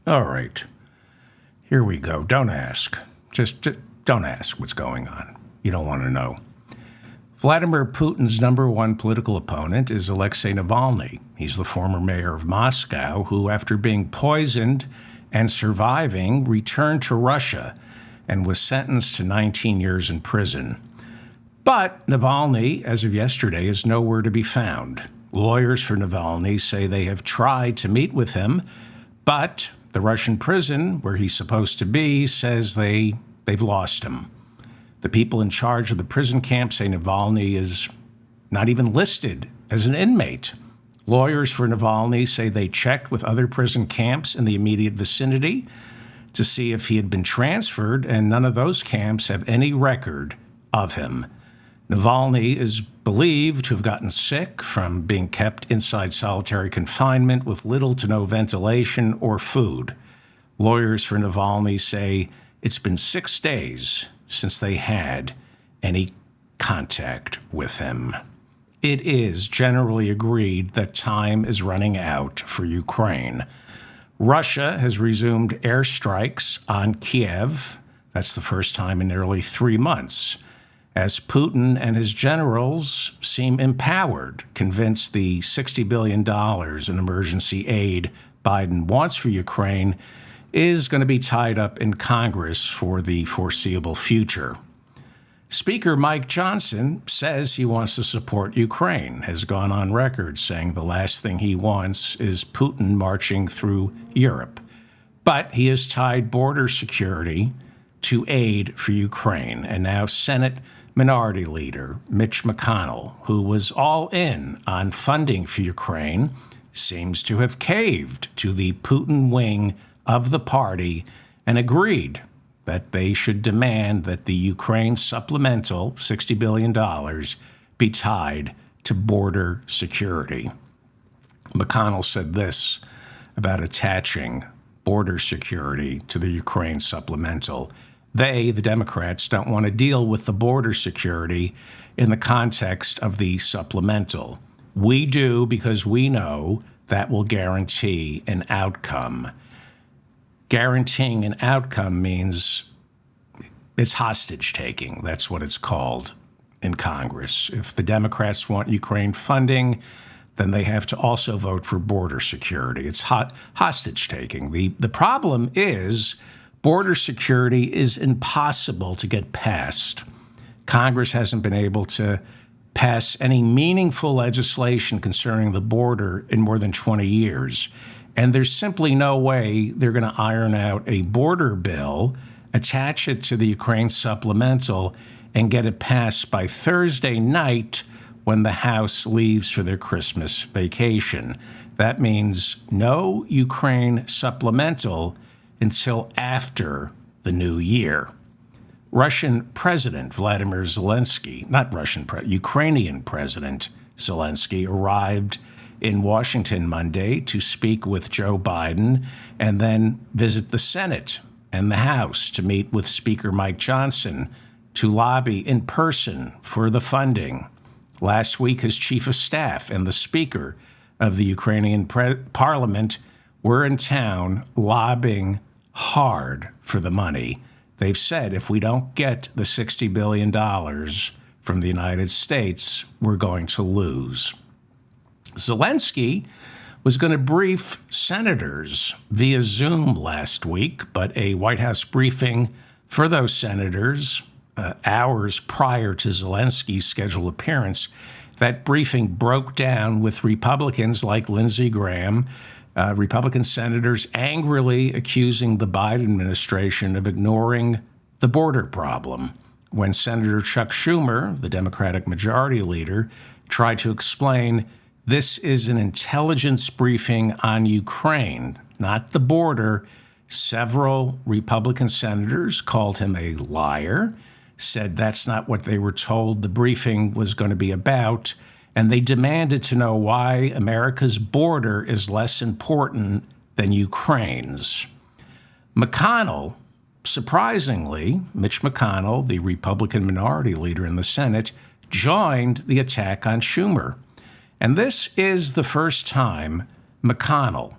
All right. Here we go. Don't ask. Just don't ask what's going on. You don't want to know. Vladimir Putin's number one political opponent is Alexei Navalny. He's the former mayor of Moscow who, after being poisoned and surviving, returned to Russia and was sentenced to 19 years in prison. But Navalny, as of yesterday, is nowhere to be found. Lawyers for Navalny say they have tried to meet with him, but the Russian prison where he's supposed to be says they've lost him. The people in charge of the prison camp say Navalny is not even listed as an inmate. Lawyers for Navalny say they checked with other prison camps in the immediate vicinity to see if he had been transferred, and none of those camps have any record of him. Navalny is believed to have gotten sick from being kept inside solitary confinement with little to no ventilation or food. Lawyers for Navalny say it's been 6 days since they had any contact with him. It is generally agreed that time is running out for Ukraine. Russia has resumed airstrikes on Kiev. That's the first time in nearly 3 months, as Putin and his generals seem empowered, convinced the $60 billion in emergency aid Biden wants for Ukraine is going to be tied up in Congress for the foreseeable future. Speaker Mike Johnson says he wants to support Ukraine, has gone on record saying the last thing he wants is Putin marching through Europe. But he has tied border security to aid for Ukraine. And now Senate Minority Leader Mitch McConnell, who was all in on funding for Ukraine, seems to have caved to the Putin wing of the party and agreed that they should demand that the Ukraine supplemental $60 billion be tied to border security. McConnell said this about attaching border security to the Ukraine supplemental. They, the Democrats, don't want to deal with the border security in the context of the supplemental. We do because we know that will guarantee an outcome. Guaranteeing an outcome means it's hostage taking. That's what it's called in Congress. If the Democrats want Ukraine funding, then they have to also vote for border security. It's hostage taking. The problem is border security is impossible to get passed. Congress hasn't been able to pass any meaningful legislation concerning the border in more than 20 years. And there's simply no way they're going to iron out a border bill, attach it to the Ukraine supplemental, and get it passed by Thursday night when the House leaves for their Christmas vacation. That means no Ukraine supplemental until after the new year. Russian President Vladimir Zelensky, Ukrainian President Zelensky arrived in Washington Monday to speak with Joe Biden and then visit the Senate and the House to meet with Speaker Mike Johnson to lobby in person for the funding. Last week, his chief of staff and the Speaker of the Ukrainian Parliament were in town lobbying hard for the money. They've said if we don't get the $60 billion from the United States, we're going to lose. Zelensky was going to brief senators via Zoom last week, but a White House briefing for those senators hours prior to Zelensky's scheduled appearance, that briefing broke down with Republicans like Lindsey Graham, Republican senators angrily accusing the Biden administration of ignoring the border problem. When Senator Chuck Schumer, the Democratic Majority Leader, tried to explain this is an intelligence briefing on Ukraine, not the border, several Republican senators called him a liar, said that's not what they were told the briefing was going to be about, and they demanded to know why America's border is less important than Ukraine's. McConnell, surprisingly, Mitch McConnell, the Republican Minority Leader in the Senate, joined the attack on Schumer. And this is the first time McConnell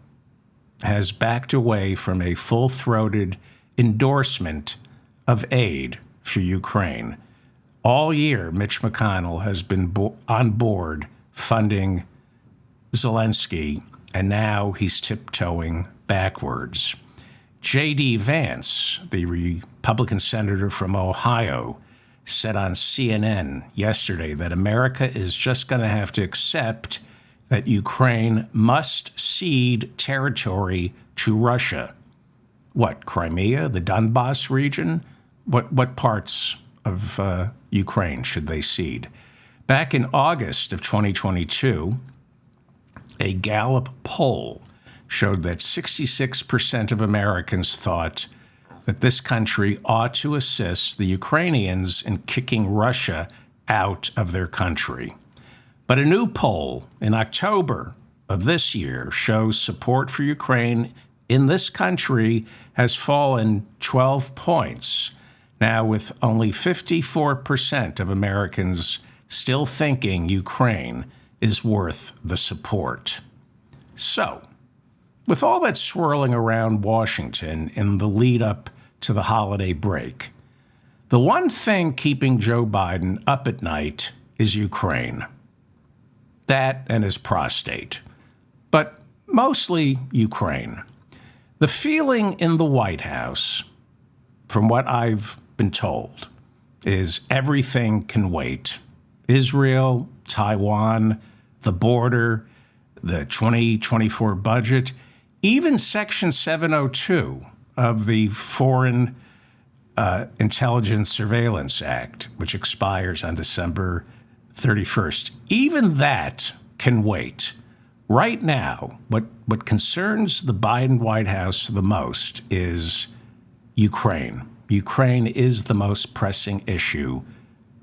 has backed away from a full-throated endorsement of aid for Ukraine. All year, Mitch McConnell has been on board funding Zelensky, and now he's tiptoeing backwards. J.D. Vance, the Republican senator from Ohio, said on CNN yesterday that America is just going to have to accept that Ukraine must cede territory to Russia. What, Crimea, the Donbass region? What parts of Ukraine should they cede? Back in August of 2022, a Gallup poll showed that 66% of Americans thought that this country ought to assist the Ukrainians in kicking Russia out of their country. But a new poll in October of this year shows support for Ukraine in this country has fallen 12 points. Now, with only 54% of Americans still thinking Ukraine is worth the support. So, with all that swirling around Washington in the lead up to the holiday break, the one thing keeping Joe Biden up at night is Ukraine. That and his prostate, but mostly Ukraine. The feeling in the White House, from what I've been told, is everything can wait. Israel, Taiwan, the border, the 2024 budget, even Section 702 of the Foreign Intelligence Surveillance Act, which expires on December 31st. Even that can wait. Right now, what concerns the Biden White House the most is Ukraine. Ukraine is the most pressing issue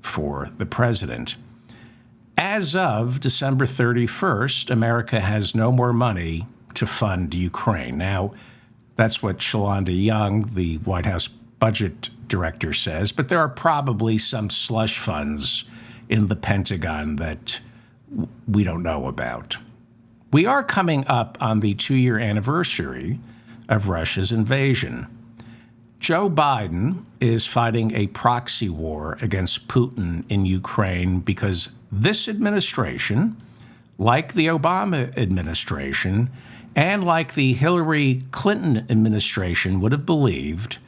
for the president. As of December 31st, America has no more money to fund Ukraine. Now, that's what Shalanda Young, the White House budget director, says, but there are probably some slush funds in the Pentagon that we don't know about. We are coming up on the 2-year anniversary of Russia's invasion. Joe Biden is fighting a proxy war against Putin in Ukraine because this administration, like the Obama administration, and like the Hillary Clinton administration would have believed,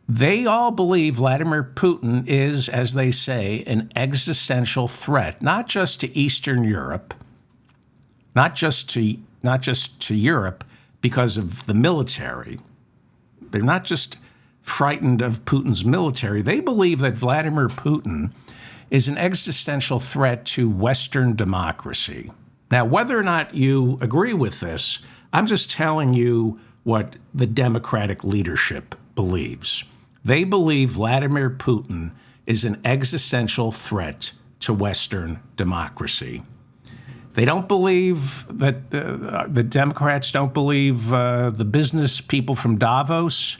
they all believe Vladimir Putin is, as they say, an existential threat, not just to Eastern Europe, not just to Europe because of the military. They're not just frightened of Putin's military. They believe that Vladimir Putin is an existential threat to Western democracy. Now, whether or not you agree with this, I'm just telling you what the Democratic leadership believes. They believe Vladimir Putin is an existential threat to Western democracy. They don't believe that the Democrats don't believe the business people from Davos,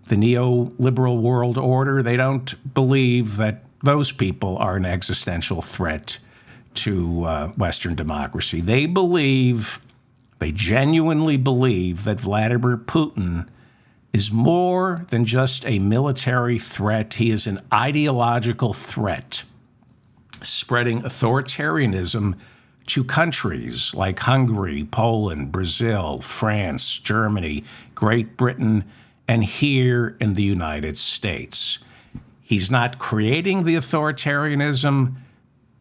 the neoliberal world order. They don't believe that those people are an existential threat to Western democracy. They genuinely believe that Vladimir Putin is more than just a military threat. He is an ideological threat, spreading authoritarianism to countries like Hungary, Poland, Brazil, France, Germany, Great Britain, and here in the United States. He's not creating the authoritarianism,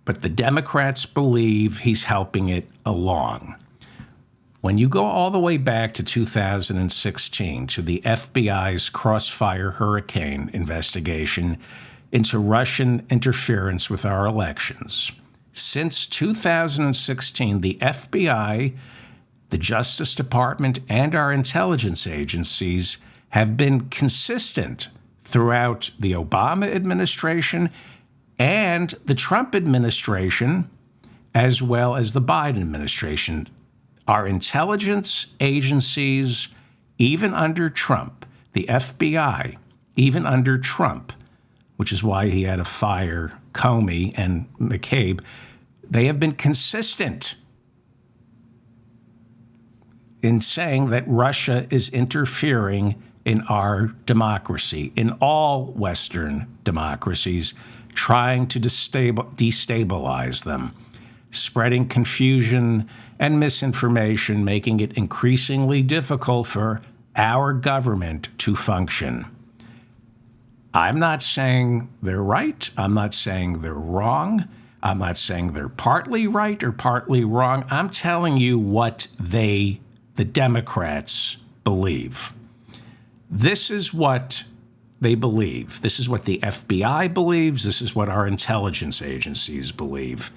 but the Democrats believe he's helping it along. When you go all the way back to 2016, to the FBI's Crossfire Hurricane investigation into Russian interference with our elections, since 2016, the FBI, the Justice Department, and our intelligence agencies have been consistent throughout the Obama administration and the Trump administration, as well as the Biden administration. Our intelligence agencies, even under Trump, the FBI, even under Trump, which is why he had to fire Comey and McCabe, they have been consistent. in saying that Russia is interfering in our democracy, in all Western democracies, trying to destabilize them, spreading confusion and misinformation, making it increasingly difficult for our government to function. I'm not saying they're right. I'm not saying they're wrong. I'm not saying they're partly right or partly wrong. I'm telling you what the Democrats, believe. This is what they believe. This is what the FBI believes. This is what our intelligence agencies believe.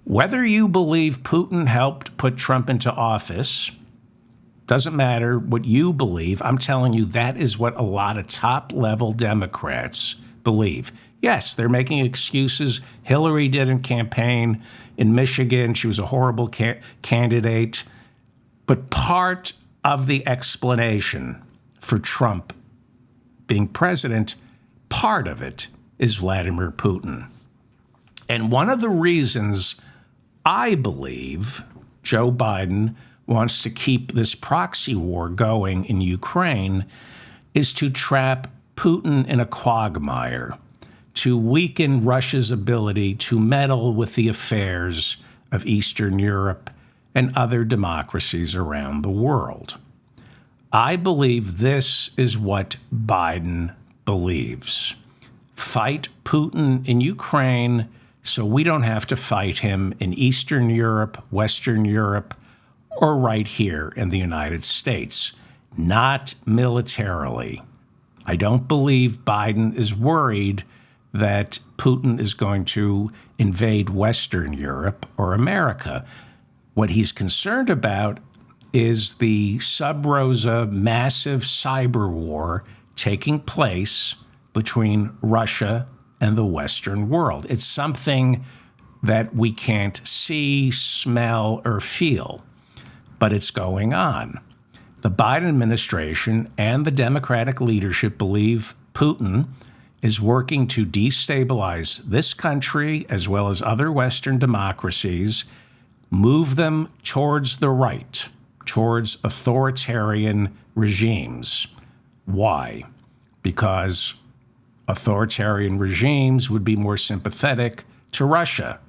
Whether you believe Putin helped put Trump into office, doesn't matter what you believe. I'm telling you that is what a lot of top-level Democrats believe. Yes, they're making excuses. Hillary didn't campaign in Michigan. She was a horrible candidate. But part of the explanation for Trump being president, part of it is Vladimir Putin. And one of the reasons I believe Joe Biden wants to keep this proxy war going in Ukraine is to trap Putin in a quagmire, to weaken Russia's ability to meddle with the affairs of Eastern Europe and other democracies around the world. I believe this is what Biden believes. Fight Putin in Ukraine so we don't have to fight him in Eastern Europe, Western Europe, or right here in the United States, not militarily. I don't believe Biden is worried that Putin is going to invade Western Europe or America. What he's concerned about is the sub rosa massive cyber war taking place between Russia and the Western world. It's something that we can't see, smell, or feel, but it's going on. The Biden administration and the Democratic leadership believe Putin is working to destabilize this country as well as other Western democracies, move them towards the right, towards authoritarian regimes. Why? Because authoritarian regimes would be more sympathetic to Russia,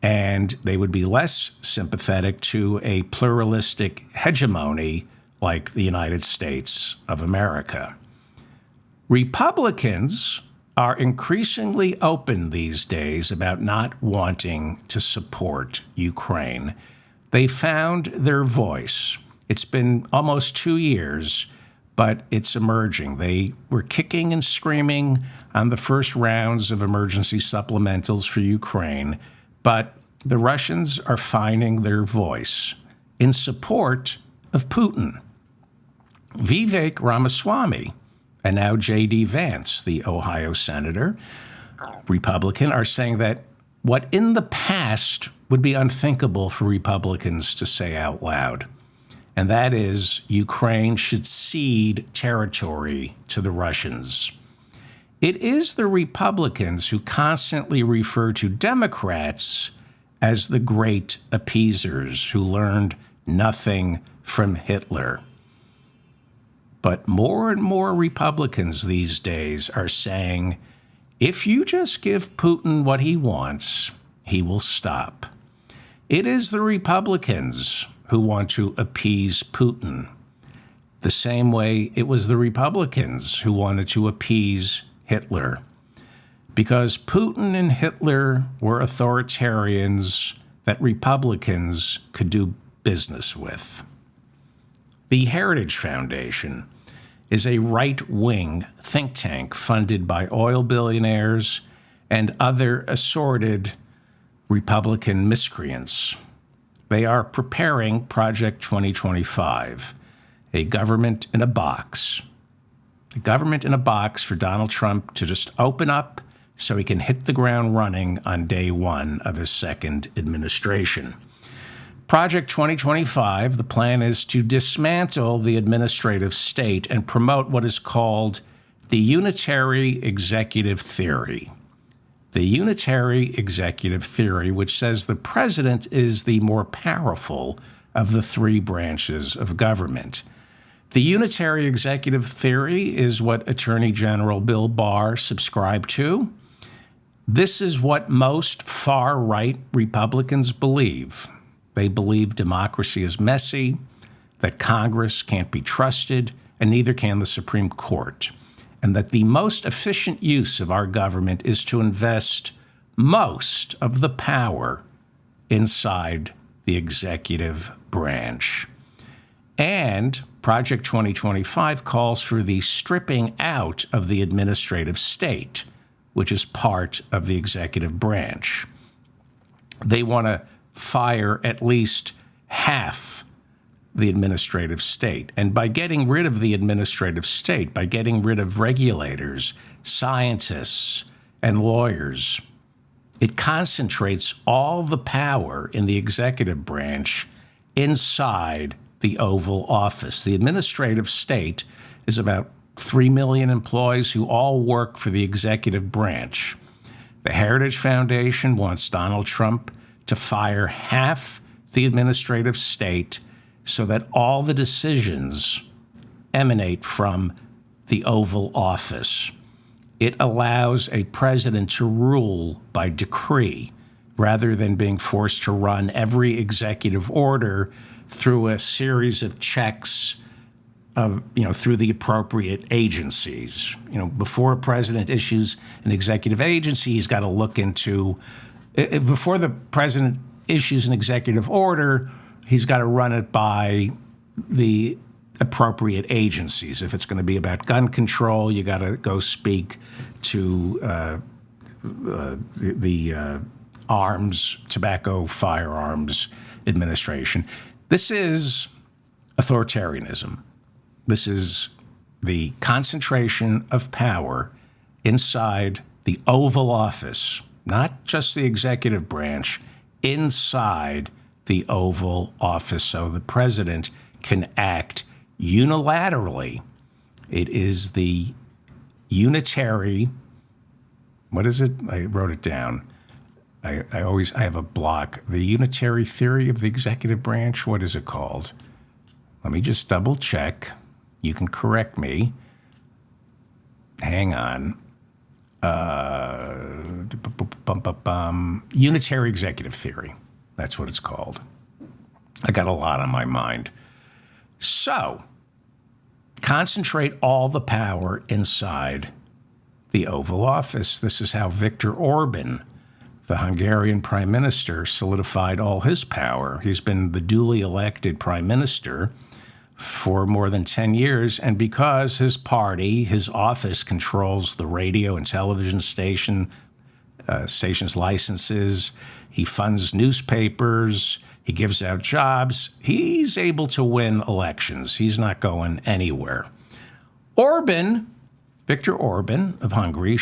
and they would be less sympathetic to a pluralistic hegemony like the United States of America. Republicans are increasingly open these days about not wanting to support Ukraine. They found their voice. It's been almost 2 years, but it's emerging. They were kicking and screaming on the first rounds of emergency supplementals for Ukraine, but the Russians are finding their voice in support of Putin. Vivek Ramaswamy and now J.D. Vance, the Ohio senator, Republican, are saying that what in the past would be unthinkable for Republicans to say out loud, and that is Ukraine should cede territory to the Russians. It is the Republicans who constantly refer to Democrats as the great appeasers who learned nothing from Hitler. But more and more Republicans these days are saying, if you just give Putin what he wants, he will stop. It is the Republicans who want to appease Putin, the same way it was the Republicans who wanted to appease Hitler. Because Putin and Hitler were authoritarians that Republicans could do business with. The Heritage Foundation is a right-wing think tank funded by oil billionaires and other assorted Republican miscreants. They are preparing Project 2025, a government in a box. A government in a box for Donald Trump to just open up so he can hit the ground running on day one of his second administration. Project 2025, the plan is to dismantle the administrative state and promote what is called the unitary executive theory. The unitary executive theory, which says the president is the more powerful of the three branches of government. The unitary executive theory is what Attorney General Bill Barr subscribed to. This is what most far-right Republicans believe. They believe democracy is messy, that Congress can't be trusted, and neither can the Supreme Court, and that the most efficient use of our government is to invest most of the power inside the executive branch. And Project 2025 calls for the stripping out of the administrative state, which is part of the executive branch. They want to fire at least half the administrative state. And by getting rid of the administrative state, by getting rid of regulators, scientists, and lawyers, it concentrates all the power in the executive branch inside the Oval Office. The administrative state is about 3 million employees who all work for the executive branch. The Heritage Foundation wants Donald Trump to fire half the administrative state so that all the decisions emanate from the Oval Office. It allows a president to rule by decree rather than being forced to run every executive order through a series of checks through the appropriate agencies. Before a president issues an executive agency, he's got to look into, before the president issues an executive order, he's got to run it by the appropriate agencies. If it's going to be about gun control, you got to go speak to the Firearms Administration. This is authoritarianism. This is the concentration of power inside the Oval Office, not just the executive branch, inside the Oval Office, so the president can act unilaterally. It is the unitary, what is it? I wrote it down. I have a block. The unitary theory of the executive branch, what is it called? Let me just double check. You can correct me. Hang on. Unitary executive theory. That's what it's called. I got a lot on my mind. So, concentrate all the power inside the Oval Office. This is how Viktor Orban, the Hungarian prime minister, solidified all his power. He's been the duly elected prime minister for more than 10 years, and because his party, his office, controls the radio and television stations' licenses, he funds newspapers, he gives out jobs, he's able to win elections. He's not going anywhere. Viktor Orban of Hungary,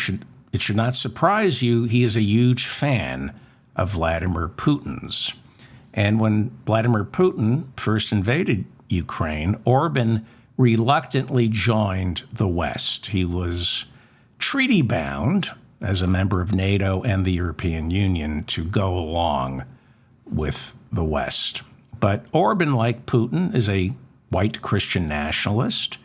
it should not surprise you, he is a huge fan of Vladimir Putin's. And when Vladimir Putin first invaded Ukraine, Orban reluctantly joined the West. He was treaty-bound as a member of NATO and the European Union to go along with the West. But Orban, like Putin, is a white Christian nationalist.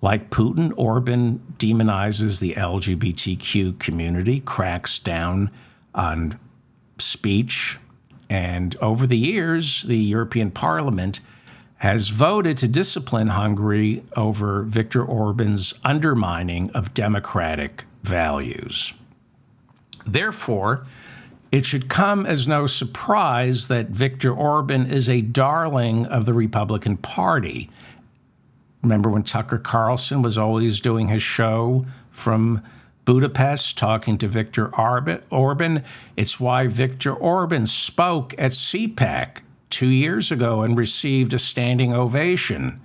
Like Putin, Orban demonizes the LGBTQ community, cracks down on speech, and over the years, the European Parliament has voted to discipline Hungary over Viktor Orban's undermining of democratic values. Therefore, it should come as no surprise that Viktor Orban is a darling of the Republican Party. Remember when Tucker Carlson was always doing his show from Budapest, talking to Viktor Orban? It's why Viktor Orban spoke at CPAC 2 years ago and received a standing ovation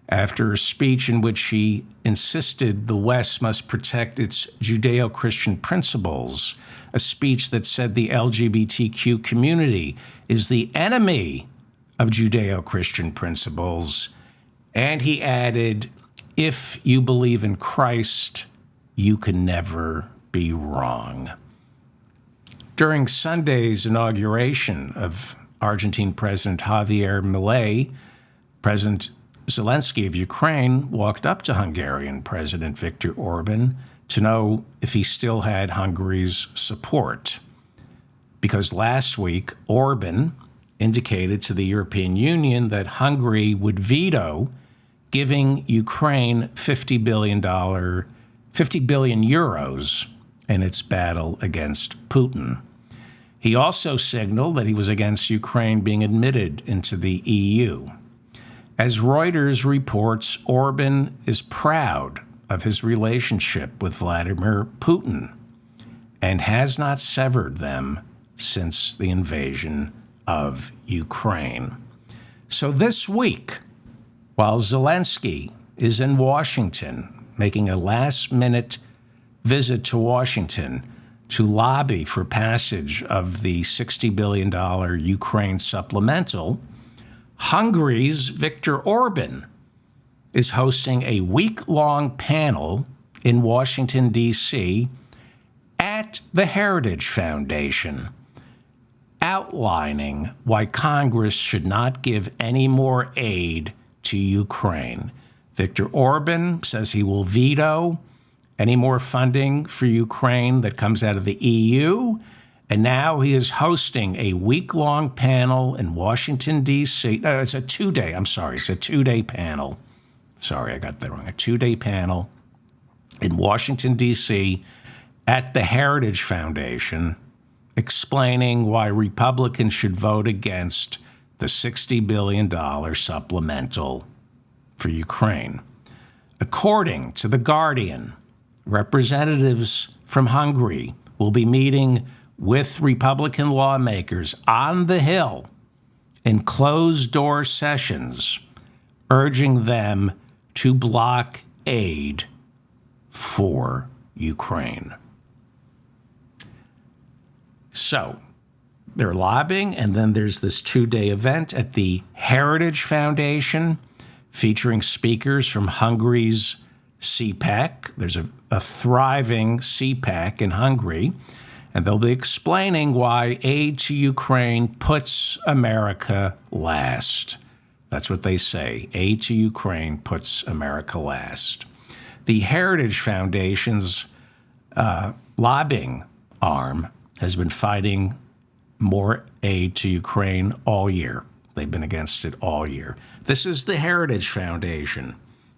after a speech in which he insisted the West must protect its Judeo-Christian principles, a speech that said the LGBTQ community is the enemy of Judeo-Christian principles. And he added, if you believe in Christ, you can never be wrong. During Sunday's inauguration of Argentine President Javier Milei, President Zelensky of Ukraine walked up to Hungarian President Viktor Orban to know if he still had Hungary's support. Because last week, Orban indicated to the European Union that Hungary would veto giving Ukraine €50 billion in its battle against Putin. He also signaled that he was against Ukraine being admitted into the EU. As Reuters reports, Orban is proud of his relationship with Vladimir Putin and has not severed them since the invasion of Ukraine. So this week, while Zelensky is in Washington, making a last-minute visit to Washington to lobby for passage of the $60 billion Ukraine supplemental, Hungary's Viktor Orban is hosting a week-long panel in Washington, D.C. at the Heritage Foundation, outlining why Congress should not give any more aid to Ukraine. Viktor Orban says he will veto any more funding for Ukraine that comes out of the EU. And now he is hosting a week-long panel in Washington, D.C. No, it's a two-day panel. Sorry, I got that wrong. A two-day panel in Washington, D.C. at the Heritage Foundation, explaining why Republicans should vote against the $60 billion supplemental for Ukraine. According to The Guardian, representatives from Hungary will be meeting with Republican lawmakers on the Hill in closed-door sessions, urging them to block aid for Ukraine. So they're lobbying, and then there's this two-day event at the Heritage Foundation featuring speakers from Hungary's CPAC. There's a thriving CPAC in Hungary, and they'll be explaining why aid to Ukraine puts America last. That's what they say. Aid to Ukraine puts America last. The Heritage Foundation's lobbying arm has been fighting more aid to Ukraine all year. They've been against it all year. This is the Heritage Foundation.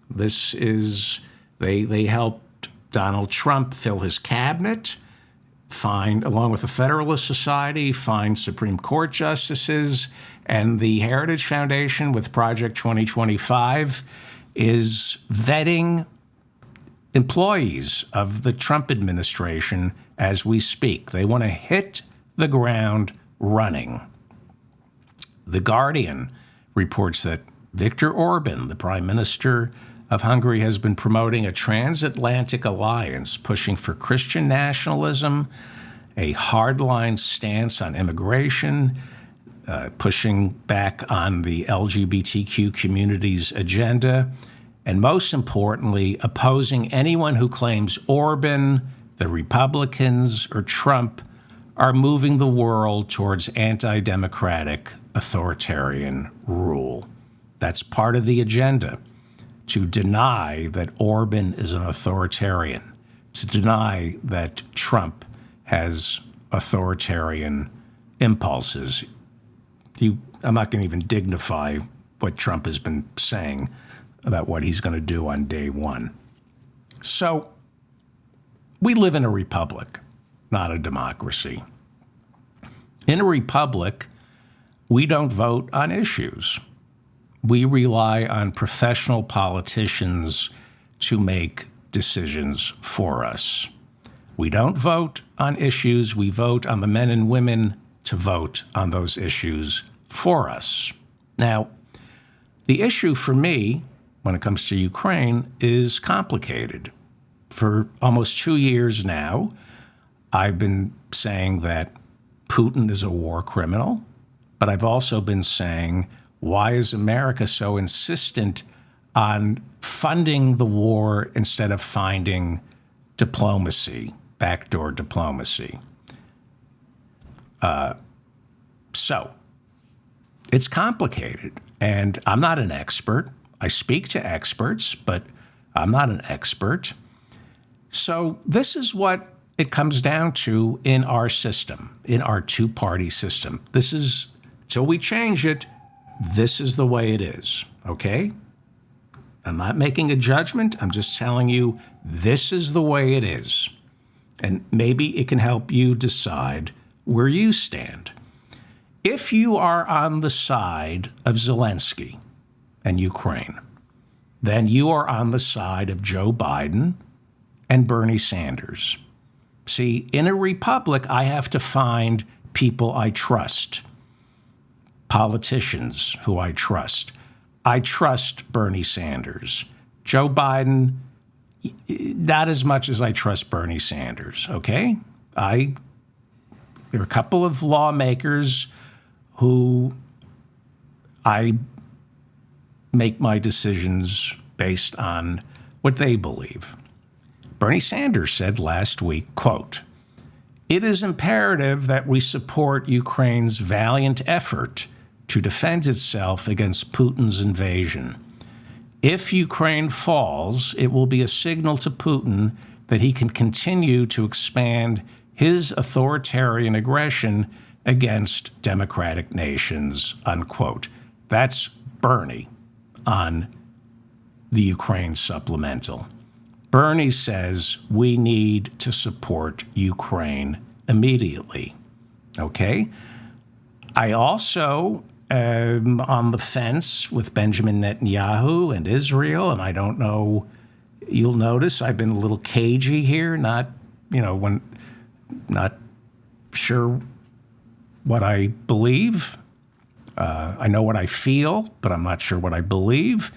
This is, they helped Donald Trump fill his cabinet, along with the Federalist Society, find Supreme Court justices, and the Heritage Foundation with Project 2025 is vetting employees of the Trump administration as we speak. They want to hit the ground running. The Guardian reports that Viktor Orban, the Prime Minister of Hungary, has been promoting a transatlantic alliance, pushing for Christian nationalism, a hardline stance on immigration, pushing back on the LGBTQ community's agenda, and most importantly, opposing anyone who claims Orban, the Republicans, or Trump are moving the world towards anti-democratic authoritarian rule. That's part of the agenda, to deny that Orban is an authoritarian, to deny that Trump has authoritarian impulses. I'm not going to even dignify what Trump has been saying about what he's going to do on day one. So we live in a republic, not a democracy. In a republic, we don't vote on issues. We rely on professional politicians to make decisions for us. We don't vote on issues. We vote on the men and women to vote on those issues for us. Now, the issue for me when it comes to Ukraine is complicated. For almost 2 years now, I've been saying that Putin is a war criminal, but I've also been saying, why is America so insistent on funding the war instead of finding diplomacy, backdoor diplomacy? So It's complicated. And I'm not an expert. I speak to experts, but I'm not an expert. So this is what it comes down to in our system, in our two-party system. This is, till we change it, this is the way it is, okay? I'm not making a judgment. I'm just telling you this is the way it is. And maybe it can help you decide where you stand. If you are on the side of Zelensky and Ukraine, then you are on the side of Joe Biden and Bernie Sanders. See, in a republic, I have to find people I trust, politicians who I trust. I trust Bernie Sanders. Joe Biden, not as much as I trust Bernie Sanders, okay? There are a couple of lawmakers who I make my decisions based on what they believe. Bernie Sanders said last week, quote, "It is imperative that we support Ukraine's valiant effort to defend itself against Putin's invasion. If Ukraine falls, it will be a signal to Putin that he can continue to expand his authoritarian aggression against democratic nations," unquote. That's Bernie on the Ukraine supplemental. Bernie says we need to support Ukraine immediately. Okay? I also am on the fence with Benjamin Netanyahu and Israel, and I don't know, you'll notice I've been a little cagey here, not sure what I believe. I know what I feel, but I'm not sure what I believe.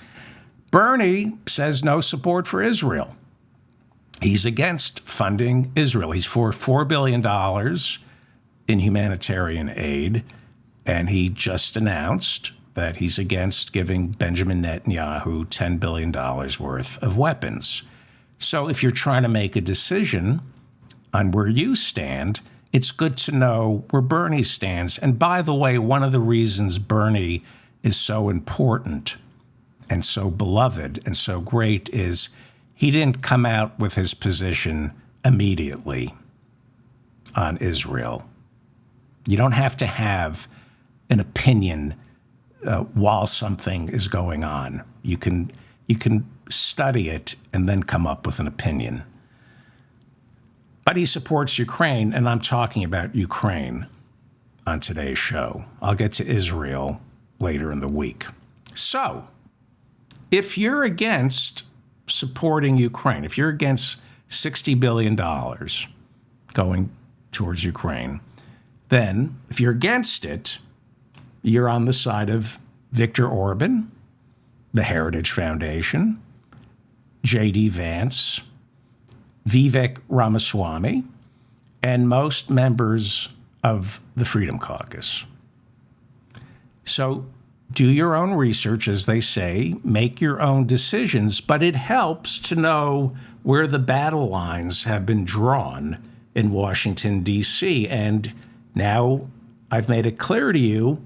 Bernie says no support for Israel. He's against funding Israel. He's for $4 billion in humanitarian aid, and he just announced that he's against giving Benjamin Netanyahu $10 billion worth of weapons. So if you're trying to make a decision on where you stand, it's good to know where Bernie stands. And by the way, one of the reasons Bernie is so important and so beloved and so great is he didn't come out with his position immediately on Israel. You don't have to have an opinion while something is going on. You can study it and then come up with an opinion. But he supports Ukraine, and I'm talking about Ukraine on today's show. I'll get to Israel later in the week. So, if you're against supporting Ukraine, if you're against $60 billion going towards Ukraine, then if you're against it, you're on the side of Viktor Orban, the Heritage Foundation, J.D. Vance, Vivek Ramaswamy, and most members of the Freedom Caucus. So do your own research, as they say, make your own decisions, but it helps to know where the battle lines have been drawn in Washington, D.C. And now I've made it clear to you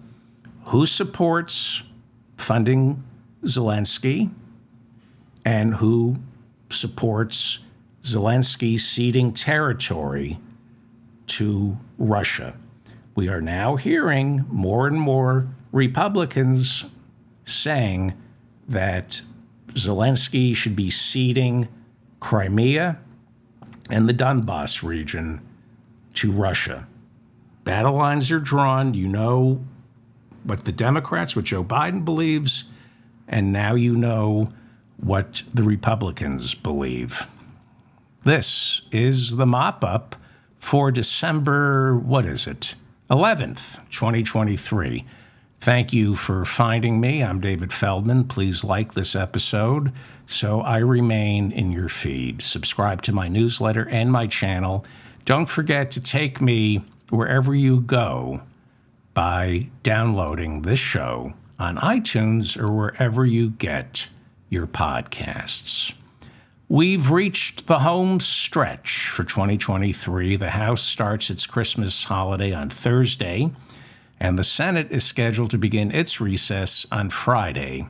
who supports funding Zelensky and who supports Zelensky ceding territory to Russia. We are now hearing more and more Republicans saying that Zelensky should be ceding Crimea and the Donbass region to Russia. Battle lines are drawn. You know what the Democrats, what Joe Biden believes, and now you know what the Republicans believe. This is the mop-up for December, 11th, 2023. Thank you for finding me. I'm David Feldman. Please like this episode so I remain in your feed. Subscribe to my newsletter and my channel. Don't forget to take me wherever you go by downloading this show on iTunes or wherever you get your podcasts. We've reached the home stretch for 2023. The House starts its Christmas holiday on Thursday, and the Senate is scheduled to begin its recess on Friday.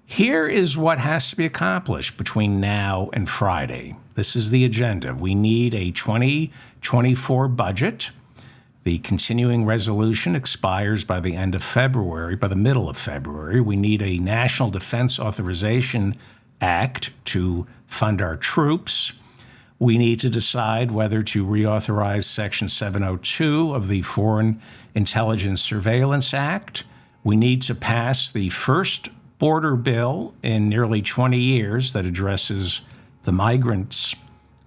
Here is what has to be accomplished between now and Friday. This is the agenda. We need a 2024 budget. The continuing resolution expires by the end of February, by the middle of February. We need a National Defense Authorization Act to fund our troops. We need to decide whether to reauthorize Section 702 of the Foreign Intelligence Surveillance Act. We need to pass the first border bill in nearly 20 years that addresses the migrants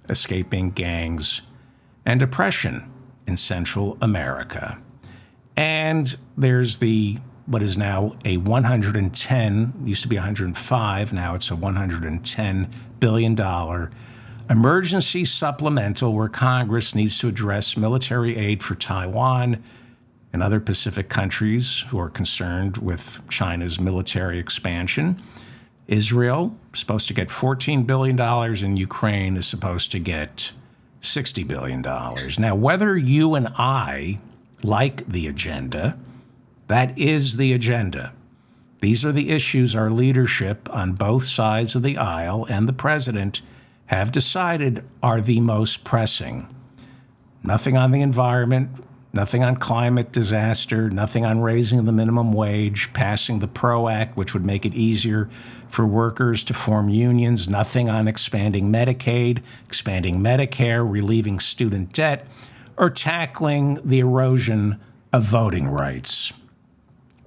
escaping gangs and oppression in Central America. And there's what is now a 110, used to be 105, now it's a $110 billion emergency supplemental where Congress needs to address military aid for Taiwan and other Pacific countries who are concerned with China's military expansion. Israel is supposed to get $14 billion, and Ukraine is supposed to get $60 billion. Now, whether you and I like the agenda, that is the agenda. These are the issues our leadership on both sides of the aisle and the president have decided are the most pressing. Nothing on the environment, nothing on climate disaster, nothing on raising the minimum wage, passing the PRO Act, which would make it easier for workers to form unions, nothing on expanding Medicaid, expanding Medicare, relieving student debt, or tackling the erosion of voting rights.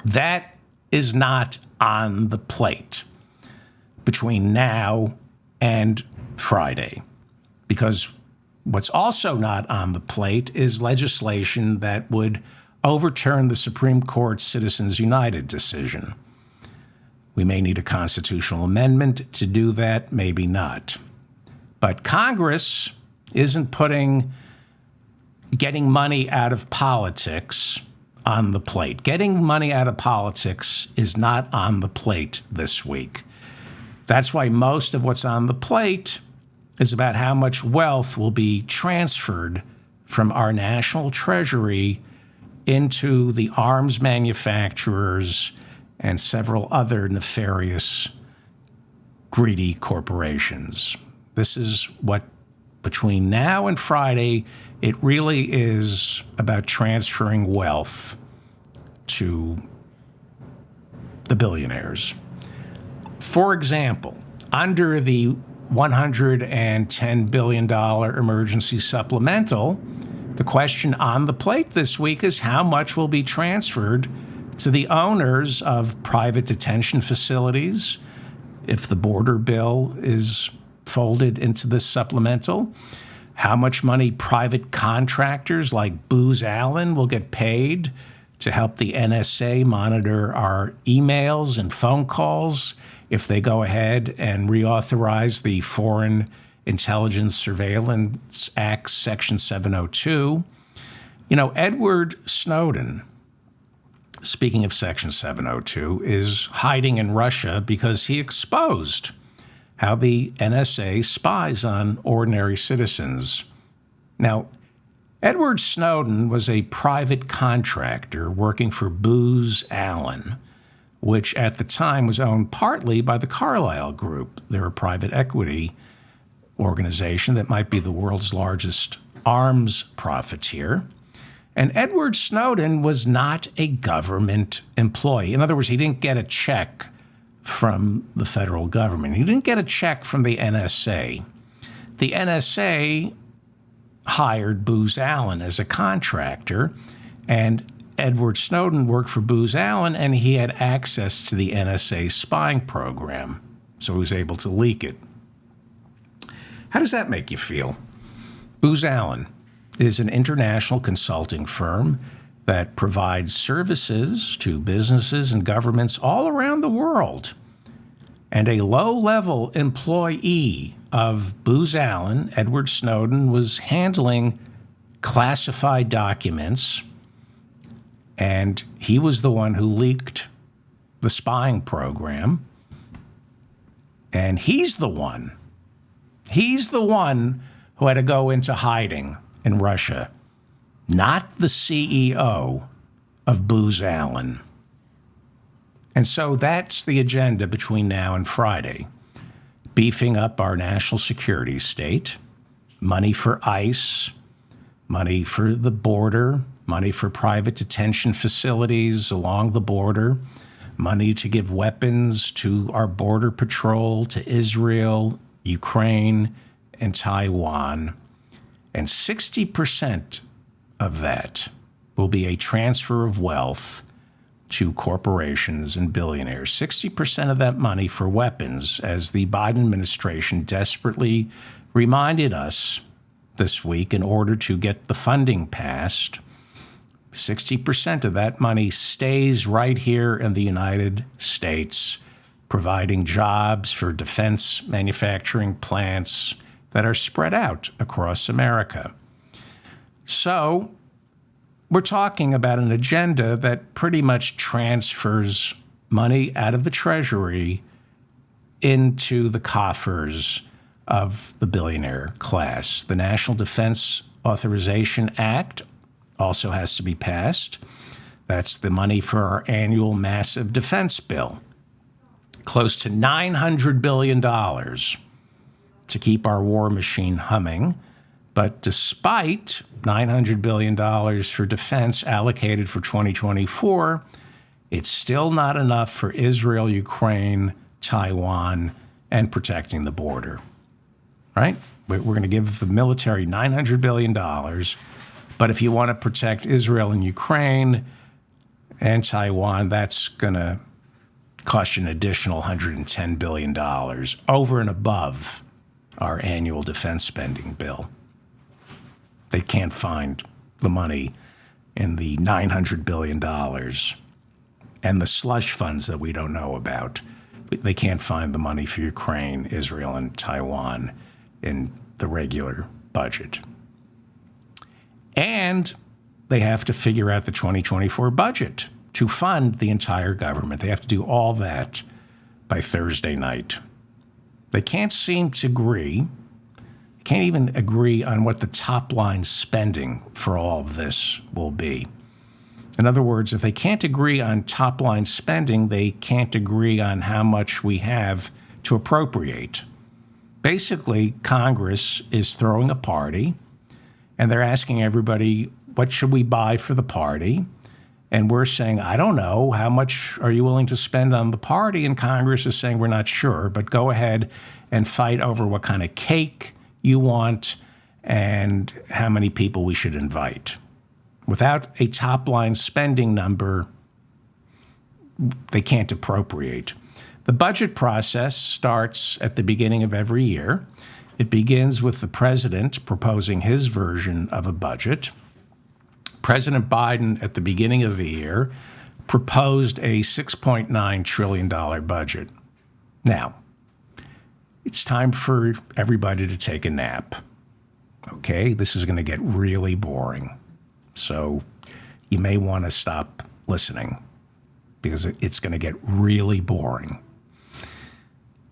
That is not on the plate between now and Friday, because what's also not on the plate is legislation that would overturn the Supreme Court's Citizens United decision. We may need a constitutional amendment to do that, maybe not. But Congress isn't putting getting money out of politics on the plate. Getting money out of politics is not on the plate this week. That's why most of what's on the plate is about how much wealth will be transferred from our national treasury into the arms manufacturers and several other nefarious, greedy corporations. This is what, between now and Friday, it really is about transferring wealth to the billionaires. For example, under the $110 billion emergency supplemental, the question on the plate this week is how much will be transferred to the owners of private detention facilities if the border bill is folded into this supplemental, how much money private contractors like Booz Allen will get paid to help the NSA monitor our emails and phone calls if they go ahead and reauthorize the Foreign Intelligence Surveillance Act, Section 702. You know, Edward Snowden, speaking of Section 702, is hiding in Russia because he exposed how the NSA spies on ordinary citizens. Now, Edward Snowden was a private contractor working for Booz Allen, which at the time was owned partly by the Carlyle Group. They're a private equity organization that might be the world's largest arms profiteer. And Edward Snowden was not a government employee. In other words, he didn't get a check from the federal government. He didn't get a check from the NSA. The NSA hired Booz Allen as a contractor, and Edward Snowden worked for Booz Allen, and he had access to the NSA spying program, so he was able to leak it. How does that make you feel? Booz Allen is an international consulting firm that provides services to businesses and governments all around the world. And a low-level employee of Booz Allen, Edward Snowden, was handling classified documents, and he was the one who leaked the spying program. And he's the one who had to go into hiding in Russia, not the CEO of Booz Allen. And so that's the agenda between now and Friday. Beefing up our national security state, money for ICE, money for the border, money for private detention facilities along the border, money to give weapons to our border patrol, to Israel, Ukraine, and Taiwan. And 60% of that will be a transfer of wealth to corporations and billionaires. 60% of that money for weapons, as the Biden administration desperately reminded us this week in order to get the funding passed. 60% of that money stays right here in the United States, providing jobs for defense manufacturing plants that are spread out across America. So we're talking about an agenda that pretty much transfers money out of the Treasury into the coffers of the billionaire class. The National Defense Authorization Act also has to be passed. That's the money for our annual massive defense bill. Close to $900 billion to keep our war machine humming. But despite $900 billion for defense allocated for 2024, it's still not enough for Israel, Ukraine, Taiwan, and protecting the border, right? We're going to give the military $900 billion. But if you want to protect Israel and Ukraine and Taiwan, that's going to cost you an additional $110 billion over and above our annual defense spending bill. They can't find the money in the $900 billion and the slush funds that we don't know about. They can't find the money for Ukraine, Israel, and Taiwan in the regular budget. And they have to figure out the 2024 budget to fund the entire government. They have to do all that by Thursday night. They can't seem to agree. Can't even agree on what the top line spending for all of this will be. In other words, if they can't agree on top line spending, they can't agree on how much we have to appropriate. Basically, Congress is throwing a party, and they're asking everybody, what should we buy for the party? And we're saying, I don't know, how much are you willing to spend on the party? And Congress is saying, we're not sure, but go ahead and fight over what kind of cake you want and how many people we should invite. Without a top-line spending number, they can't appropriate. The budget process starts at the beginning of every year. It begins with the president proposing his version of a budget. President Biden, at the beginning of the year, proposed a $6.9 trillion budget. Now, it's time for everybody to take a nap. Okay, this is going to get really boring. So you may want to stop listening because it's going to get really boring.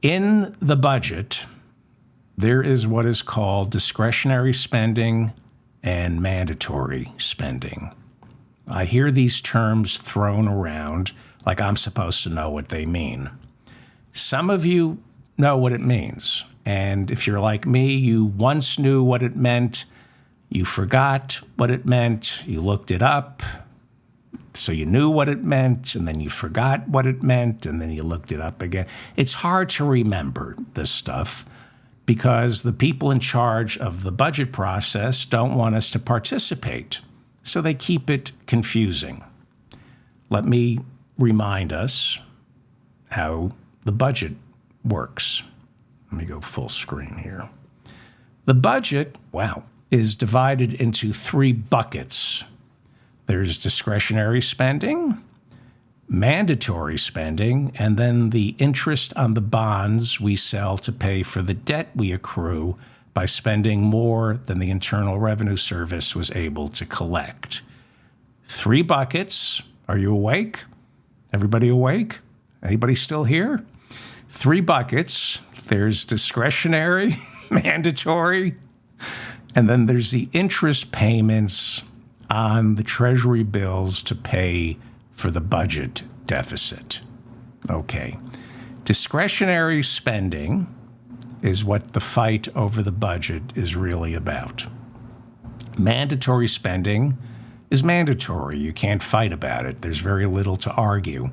In the budget, there is what is called discretionary spending and mandatory spending. I hear these terms thrown around like I'm supposed to know what they mean. Some of you know what it means. And if you're like me, you once knew what it meant, you forgot what it meant, you looked it up, so you knew what it meant, and then you forgot what it meant, and then you looked it up again. It's hard to remember this stuff because the people in charge of the budget process don't want us to participate, so they keep it confusing. Let me remind us how the budget works. Let me go full screen here. The budget, is divided into three buckets. There's discretionary spending, mandatory spending, and then the interest on the bonds we sell to pay for the debt we accrue by spending more than the Internal Revenue Service was able to collect. Three buckets. Are you awake? Everybody awake? Anybody still here? Three buckets. There's discretionary, mandatory, and then there's the interest payments on the Treasury bills to pay for the budget deficit. Okay. Discretionary spending is what the fight over the budget is really about. Mandatory spending is mandatory. You can't fight about it. There's very little to argue.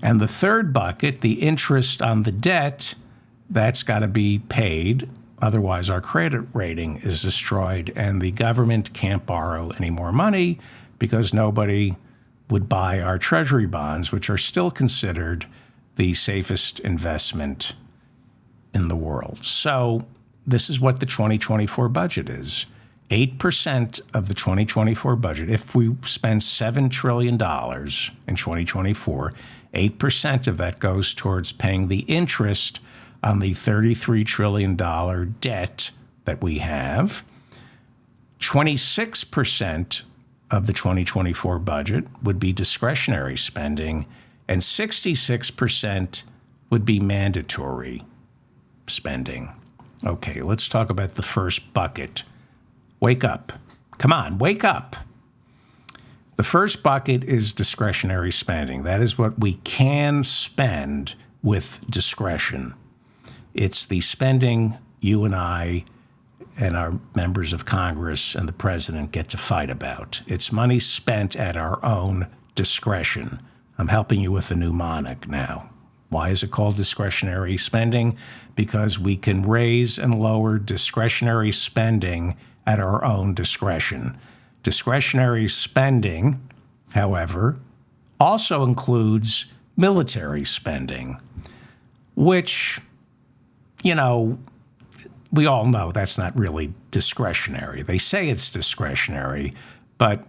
And the third bucket, the interest on the debt, that's got to be paid. Otherwise, our credit rating is destroyed, and the government can't borrow any more money because nobody would buy our Treasury bonds, which are still considered the safest investment in the world. So this is what the 2024 budget is. 8% of the 2024 budget, if we spend $7 trillion in 2024, 8% of that goes towards paying the interest on the $33 trillion debt that we have. 26% of the 2024 budget would be discretionary spending, and 66% would be mandatory spending. Okay, let's talk about the first bucket. Wake up. Come on, wake up. The first bucket is discretionary spending. That is what we can spend with discretion. It's the spending you and I and our members of Congress and the president get to fight about. It's money spent at our own discretion. I'm helping you with a mnemonic now. Why is it called discretionary spending? Because we can raise and lower discretionary spending at our own discretion. Discretionary spending, however, also includes military spending, which, you know, we all know that's not really discretionary. They say it's discretionary, but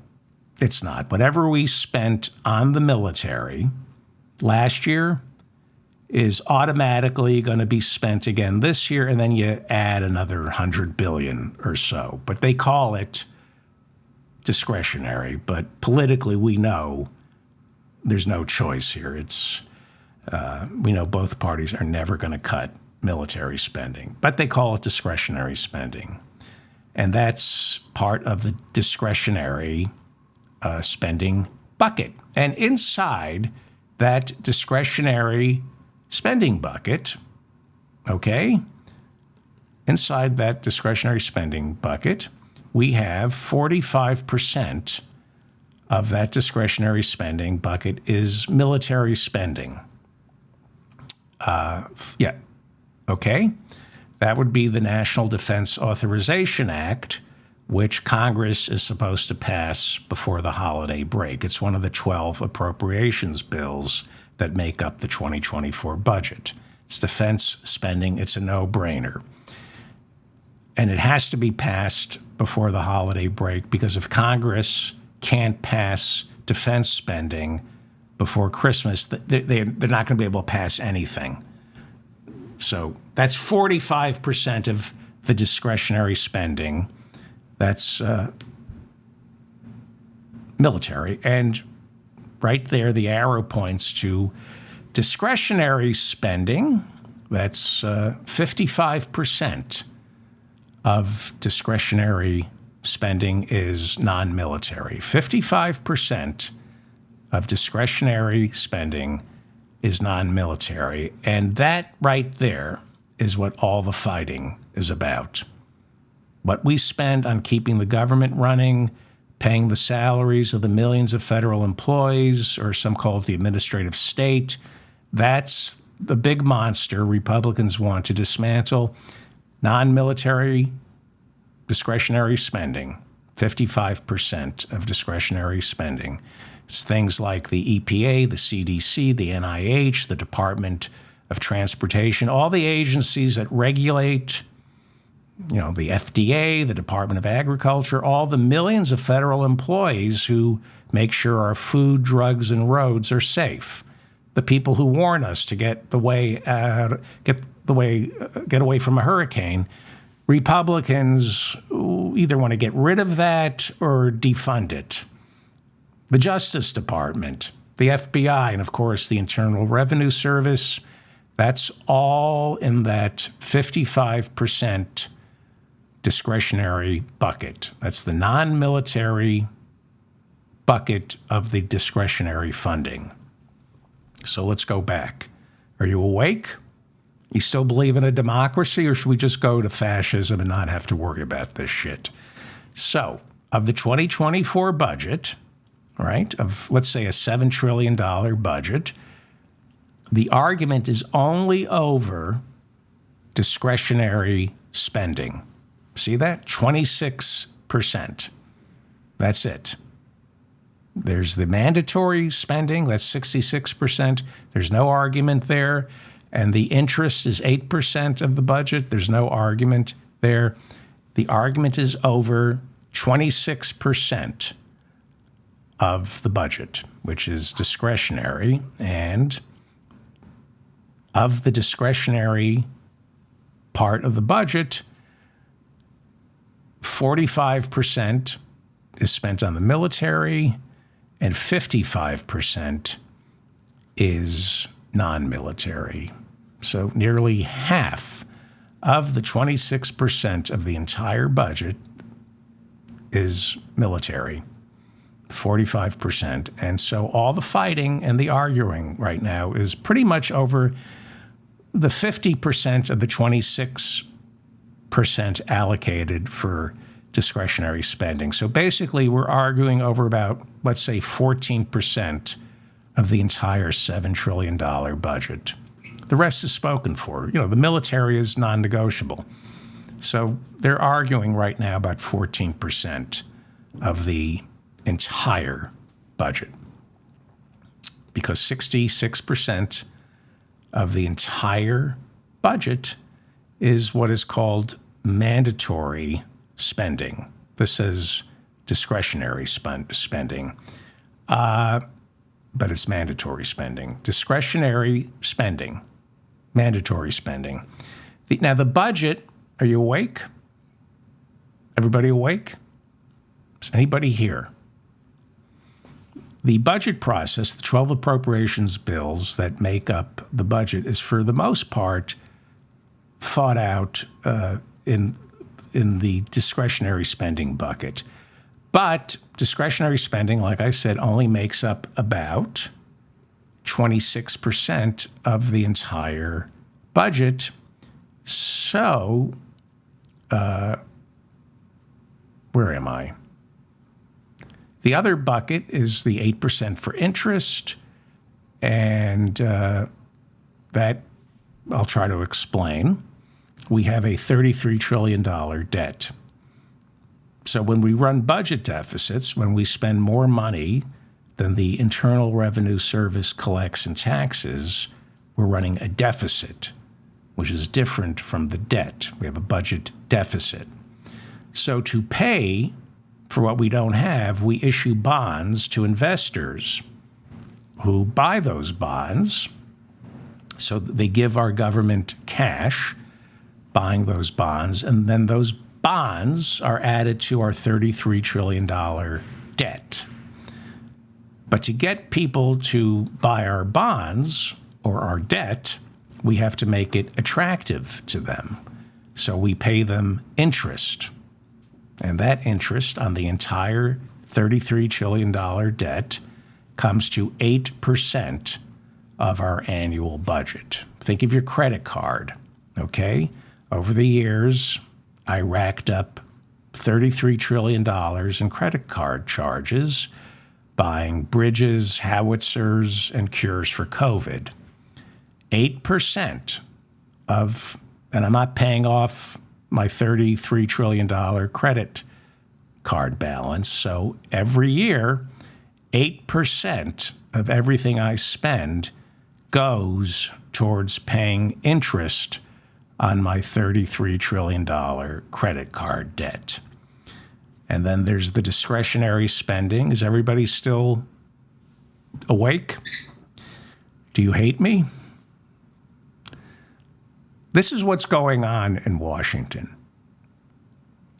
it's not. Whatever we spent on the military last year is automatically going to be spent again this year, and then you add another $100 billion or so. But they call it discretionary. But politically, we know there's no choice here. We know both parties are never going to cut military spending, but they call it discretionary spending. And that's part of the discretionary spending bucket. And inside that discretionary spending bucket, okay, inside that discretionary spending bucket, we have 45% of that discretionary spending bucket is military spending. Okay. That would be the National Defense Authorization Act, which Congress is supposed to pass before the holiday break. It's one of the 12 appropriations bills that make up the 2024 budget. It's defense spending. It's a no-brainer. And it has to be passed before the holiday break, because if Congress can't pass defense spending before Christmas, they're not going to be able to pass anything. So that's 45% of the discretionary spending. That's military. And right there, the arrow points to discretionary spending. That's 55% of discretionary spending is non-military. 55% of discretionary spending is non-military. And that right there is what all the fighting is about. What we spend on keeping the government running, paying the salaries of the millions of federal employees, or some call it the administrative state, that's the big monster Republicans want to dismantle. Non-military discretionary spending, 55% of discretionary spending. It's things like the EPA, the CDC, the NIH, the Department of Transportation, all the agencies that regulate, the FDA, the Department of Agriculture, all the millions of federal employees who make sure our food, drugs, and roads are safe. The people who warn us to get away from a hurricane. Republicans either want to get rid of that or defund it. The Justice Department, the FBI, and of course the Internal Revenue Service, that's all in that 55% discretionary bucket. That's the non-military bucket of the discretionary funding. So let's go back. Are you awake? You still believe in a democracy, or should we just go to fascism and not have to worry about this shit? So, of the 2024 budget, right, of let's say a $7 trillion budget, the argument is only over discretionary spending. See that? 26%. That's it. There's the mandatory spending, that's 66%. There's no argument there. And the interest is 8% of the budget. There's no argument there. The argument is over 26% of the budget, which is discretionary. And of the discretionary part of the budget, 45% is spent on the military and 55% is non-military. So nearly half of the 26% of the entire budget is military, 45%. And so all the fighting and the arguing right now is pretty much over the 50% of the 26% allocated for discretionary spending. So basically, we're arguing over about, let's say, 14% of the entire $7 trillion budget. The rest is spoken for. You know, the military is non-negotiable. So they're arguing right now about 14% of the entire budget, because 66% of the entire budget is what is called mandatory spending. This is discretionary spending, but it's mandatory spending. Discretionary spending, mandatory spending. Now, the budget, are you awake? Everybody awake? Is anybody here? The budget process, the 12 appropriations bills that make up the budget, is for the most part thought out in the discretionary spending bucket. But discretionary spending, like I said, only makes up about 26% of the entire budget. So, where am I? The other bucket is the 8% for interest, and that I'll try to explain. We have a $33 trillion debt. So when we run budget deficits, when we spend more money than the Internal Revenue Service collects in taxes, we're running a deficit, which is different from the debt. We have a budget deficit. So to pay for what we don't have, we issue bonds to investors who buy those bonds. So they give our government cash buying those bonds, and then those bonds are added to our $33 trillion debt. But to get people to buy our bonds or our debt, we have to make it attractive to them. So we pay them interest. And that interest on the entire $33 trillion debt comes to 8% of our annual budget. Think of your credit card, okay? Over the years, I racked up $33 trillion in credit card charges, buying bridges, howitzers, and cures for COVID. 8% of, and I'm not paying off my $33 trillion credit card balance. So every year, 8% of everything I spend goes towards paying interest on my $33 trillion credit card debt. And then there's the discretionary spending. Is everybody still awake? Do you hate me? This is what's going on in Washington.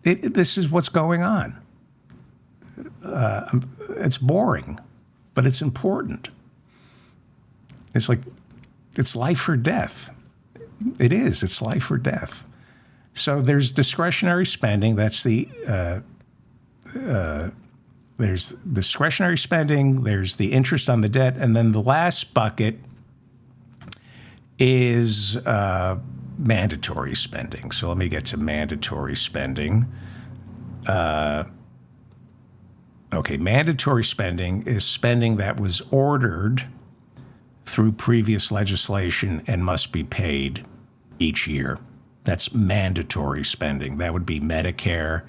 This is what's going on. It's boring, but it's important. It's like, it's life or death. It is. It's life or death. So there's discretionary spending. That's the There's discretionary spending, there's the interest on the debt, and then the last bucket is mandatory spending. So let me get to mandatory spending. Okay, mandatory spending is spending that was ordered through previous legislation and must be paid each year. That's mandatory spending. That would be Medicare,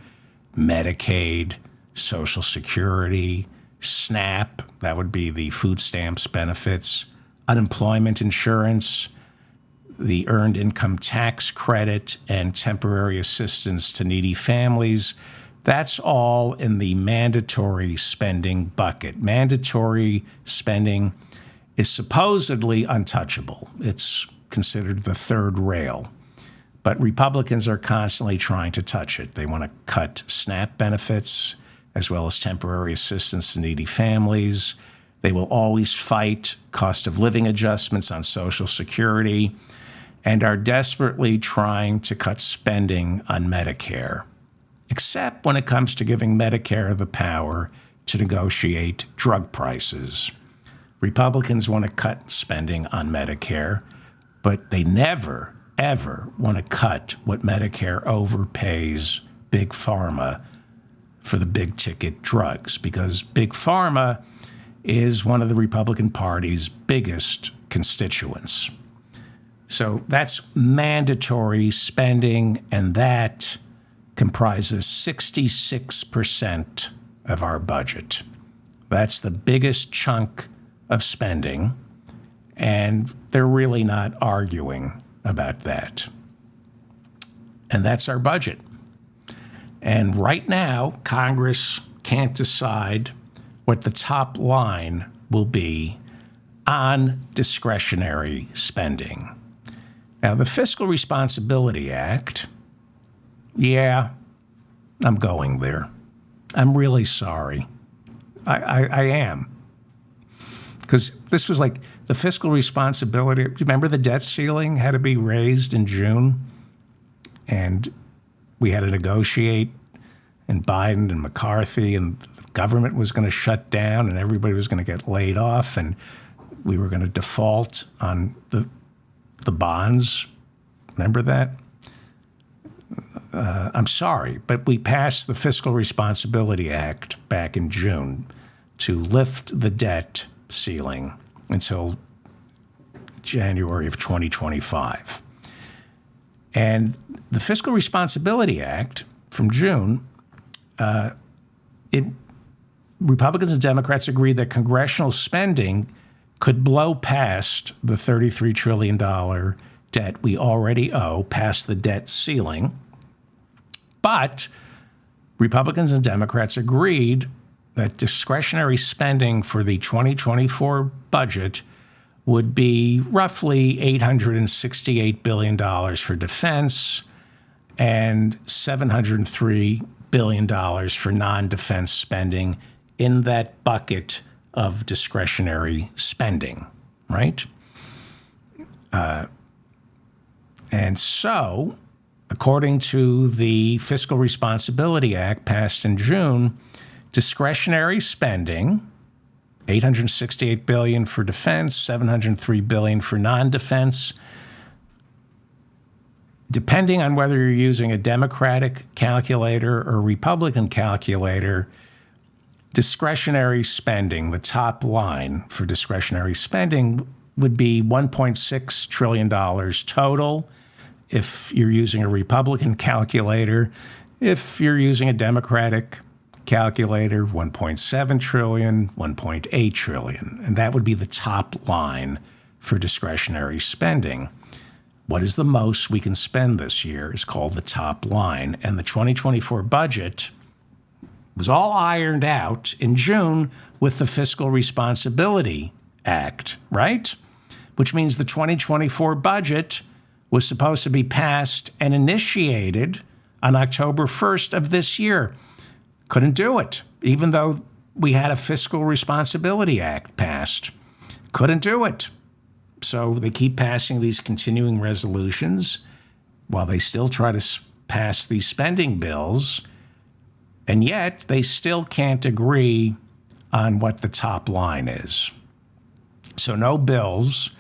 Medicaid, Social Security, SNAP, that would be the food stamps benefits, unemployment insurance, the earned income tax credit, and temporary assistance to needy families. That's all in the mandatory spending bucket. Mandatory spending is supposedly untouchable. It's considered the third rail. But Republicans are constantly trying to touch it. They want to cut SNAP benefits as well as temporary assistance to needy families. They will always fight cost of living adjustments on Social Security and are desperately trying to cut spending on Medicare, except when it comes to giving Medicare the power to negotiate drug prices. Republicans want to cut spending on Medicare, but they never, ever want to cut what Medicare overpays Big Pharma for the big ticket drugs, because Big Pharma is one of the Republican Party's biggest constituents. So that's mandatory spending, and that comprises 66% of our budget. That's the biggest chunk of spending, and they're really not arguing about that. And that's our budget. And right now, Congress can't decide what the top line will be on discretionary spending. Now, the Fiscal Responsibility Act, yeah, I'm going there. I'm really sorry. I am. Because this was like the fiscal responsibility. Remember the debt ceiling had to be raised in June? And we had to negotiate, and Biden and McCarthy, and the government was going to shut down, and everybody was going to get laid off, and we were going to default on the bonds. Remember that? I'm sorry, but we passed the Fiscal Responsibility Act back in June to lift the debt ceiling until January of 2025. And the Fiscal Responsibility Act from June, Republicans and Democrats agreed that congressional spending could blow past the $33 trillion debt we already owe, past the debt ceiling. But Republicans and Democrats agreed that discretionary spending for the 2024 budget would be roughly $868 billion for defense and $703 billion for non-defense spending in that bucket of discretionary spending, right? And so, according to the Fiscal Responsibility Act passed in June, discretionary spending, $868 billion for defense, $703 billion for non-defense. Depending on whether you're using a Democratic calculator or Republican calculator, discretionary spending, the top line for discretionary spending, would be $1.6 trillion total if you're using a Republican calculator. If you're using a Democratic calculator, 1.7 trillion, 1.8 trillion. And that would be the top line for discretionary spending. What is the most we can spend this year is called the top line. And the 2024 budget was all ironed out in June with the Fiscal Responsibility Act, right? Which means the 2024 budget was supposed to be passed and initiated on October 1st of this year. Couldn't do it, even though we had a Fiscal Responsibility Act passed. Couldn't do it. So they keep passing these continuing resolutions while they still try to pass these spending bills. And yet they still can't agree on what the top line is. So no bills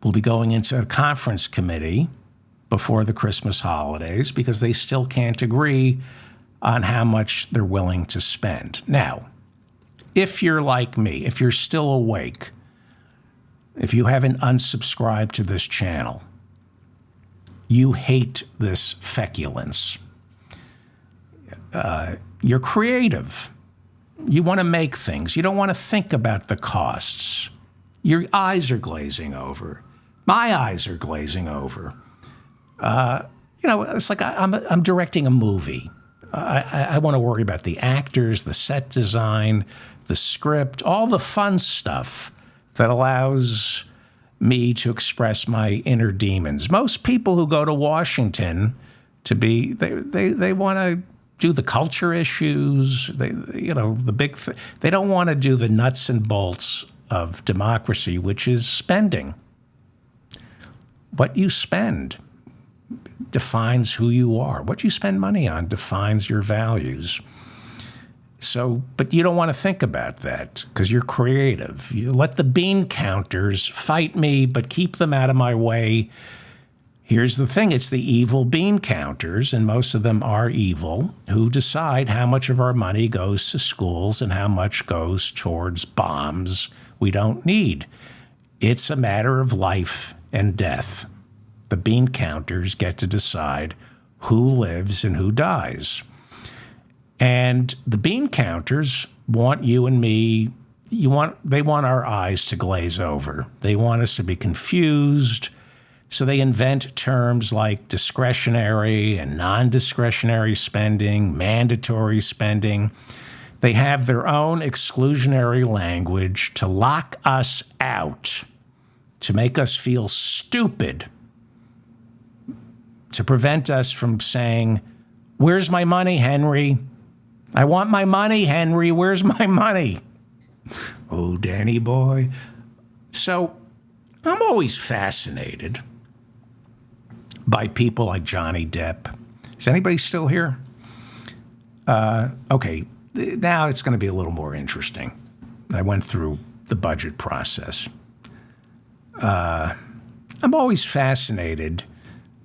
will be going into a conference committee before the Christmas holidays because they still can't agree on how much they're willing to spend. Now, if you're like me, if you're still awake, if you haven't unsubscribed to this channel, you hate this feculence. You're creative. You want to make things. You don't want to think about the costs. Your eyes are glazing over. My eyes are glazing over. It's like I'm directing a movie. I want to worry about the actors, the set design, the script, all the fun stuff that allows me to express my inner demons. Most people who go to Washington they want to do the culture issues. They don't want to do the nuts and bolts of democracy, which is spending. What you spend defines who you are. What you spend money on defines your values. But you don't want to think about that because you're creative. You let the bean counters fight me, but keep them out of my way. Here's the thing. It's the evil bean counters, and most of them are evil, who decide how much of our money goes to schools and how much goes towards bombs we don't need. It's a matter of life and death. The bean counters get to decide who lives and who dies. And the bean counters want you and me, they want our eyes to glaze over. They want us to be confused. So they invent terms like discretionary and non-discretionary spending, mandatory spending. They have their own exclusionary language to lock us out, to make us feel stupid, to prevent us from saying, "Where's my money, Henry? I want my money, Henry. Where's my money?" Oh, Danny boy. So I'm always fascinated by people like Johnny Depp. Is anybody still here? Okay, now it's going to be a little more interesting. I went through the budget process. I'm always fascinated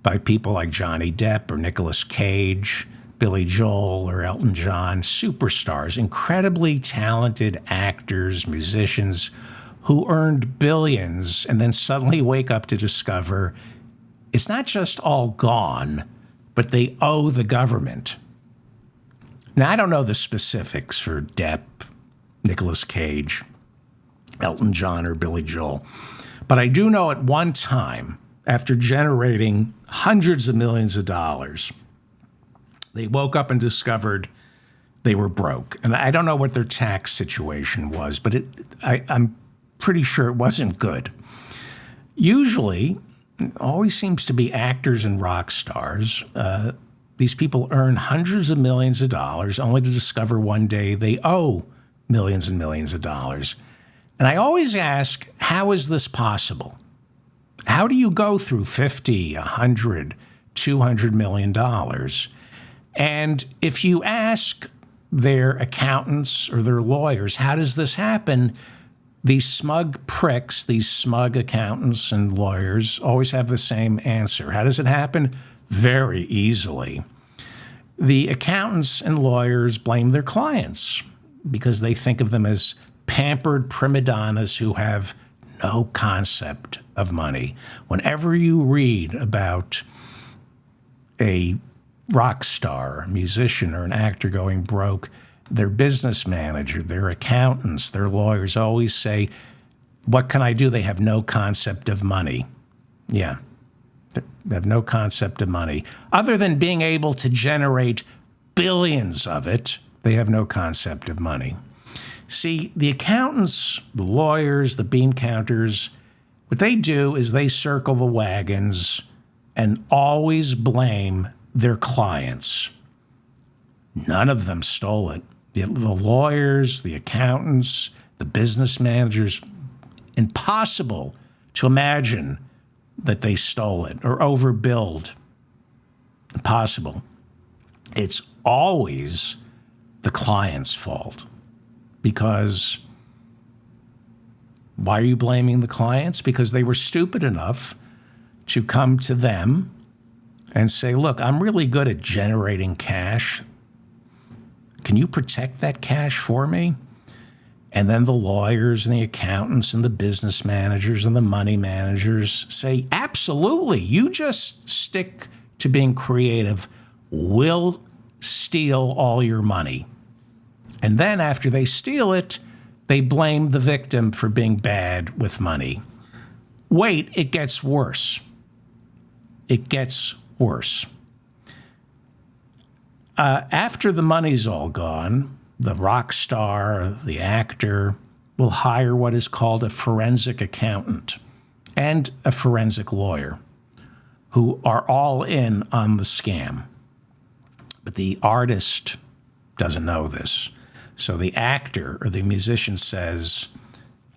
by people like Johnny Depp or Nicolas Cage, Billy Joel or Elton John, superstars, incredibly talented actors, musicians who earned billions and then suddenly wake up to discover it's not just all gone, but they owe the government. Now, I don't know the specifics for Depp, Nicolas Cage, Elton John, or Billy Joel, but I do know at one time, after generating hundreds of millions of dollars, they woke up and discovered they were broke. And I don't know what their tax situation was, but I'm pretty sure it wasn't good. Usually, it always seems to be actors and rock stars. These people earn hundreds of millions of dollars only to discover one day they owe millions and millions of dollars. And I always ask, how is this possible? How do you go through 50, 100, $200 million? And if you ask their accountants or their lawyers, how does this happen? These smug pricks, these smug accountants and lawyers always have the same answer. How does it happen? Very easily. The accountants and lawyers blame their clients because they think of them as pampered prima donnas who have no concept of money. Whenever you read about a rock star, a musician, or an actor going broke, their business manager, their accountants, their lawyers always say, "What can I do?" They have no concept of money. Yeah, they have no concept of money. Other than being able to generate billions of it, they have no concept of money. See, the accountants, the lawyers, the bean counters, what they do is they circle the wagons and always blame their clients. None of them stole it. The lawyers, the accountants, the business managers, impossible to imagine that they stole it or overbilled. Impossible. It's always the client's fault. Because why are you blaming the clients? Because they were stupid enough to come to them and say, look, I'm really good at generating cash. Can you protect that cash for me? And then the lawyers and the accountants and the business managers and the money managers say, absolutely, you just stick to being creative. We'll steal all your money. And then after they steal it, they blame the victim for being bad with money. Wait, it gets worse. It gets worse. After the money's all gone, the rock star, the actor, will hire what is called a forensic accountant and a forensic lawyer who are all in on the scam. But the artist doesn't know this. So the actor or the musician says,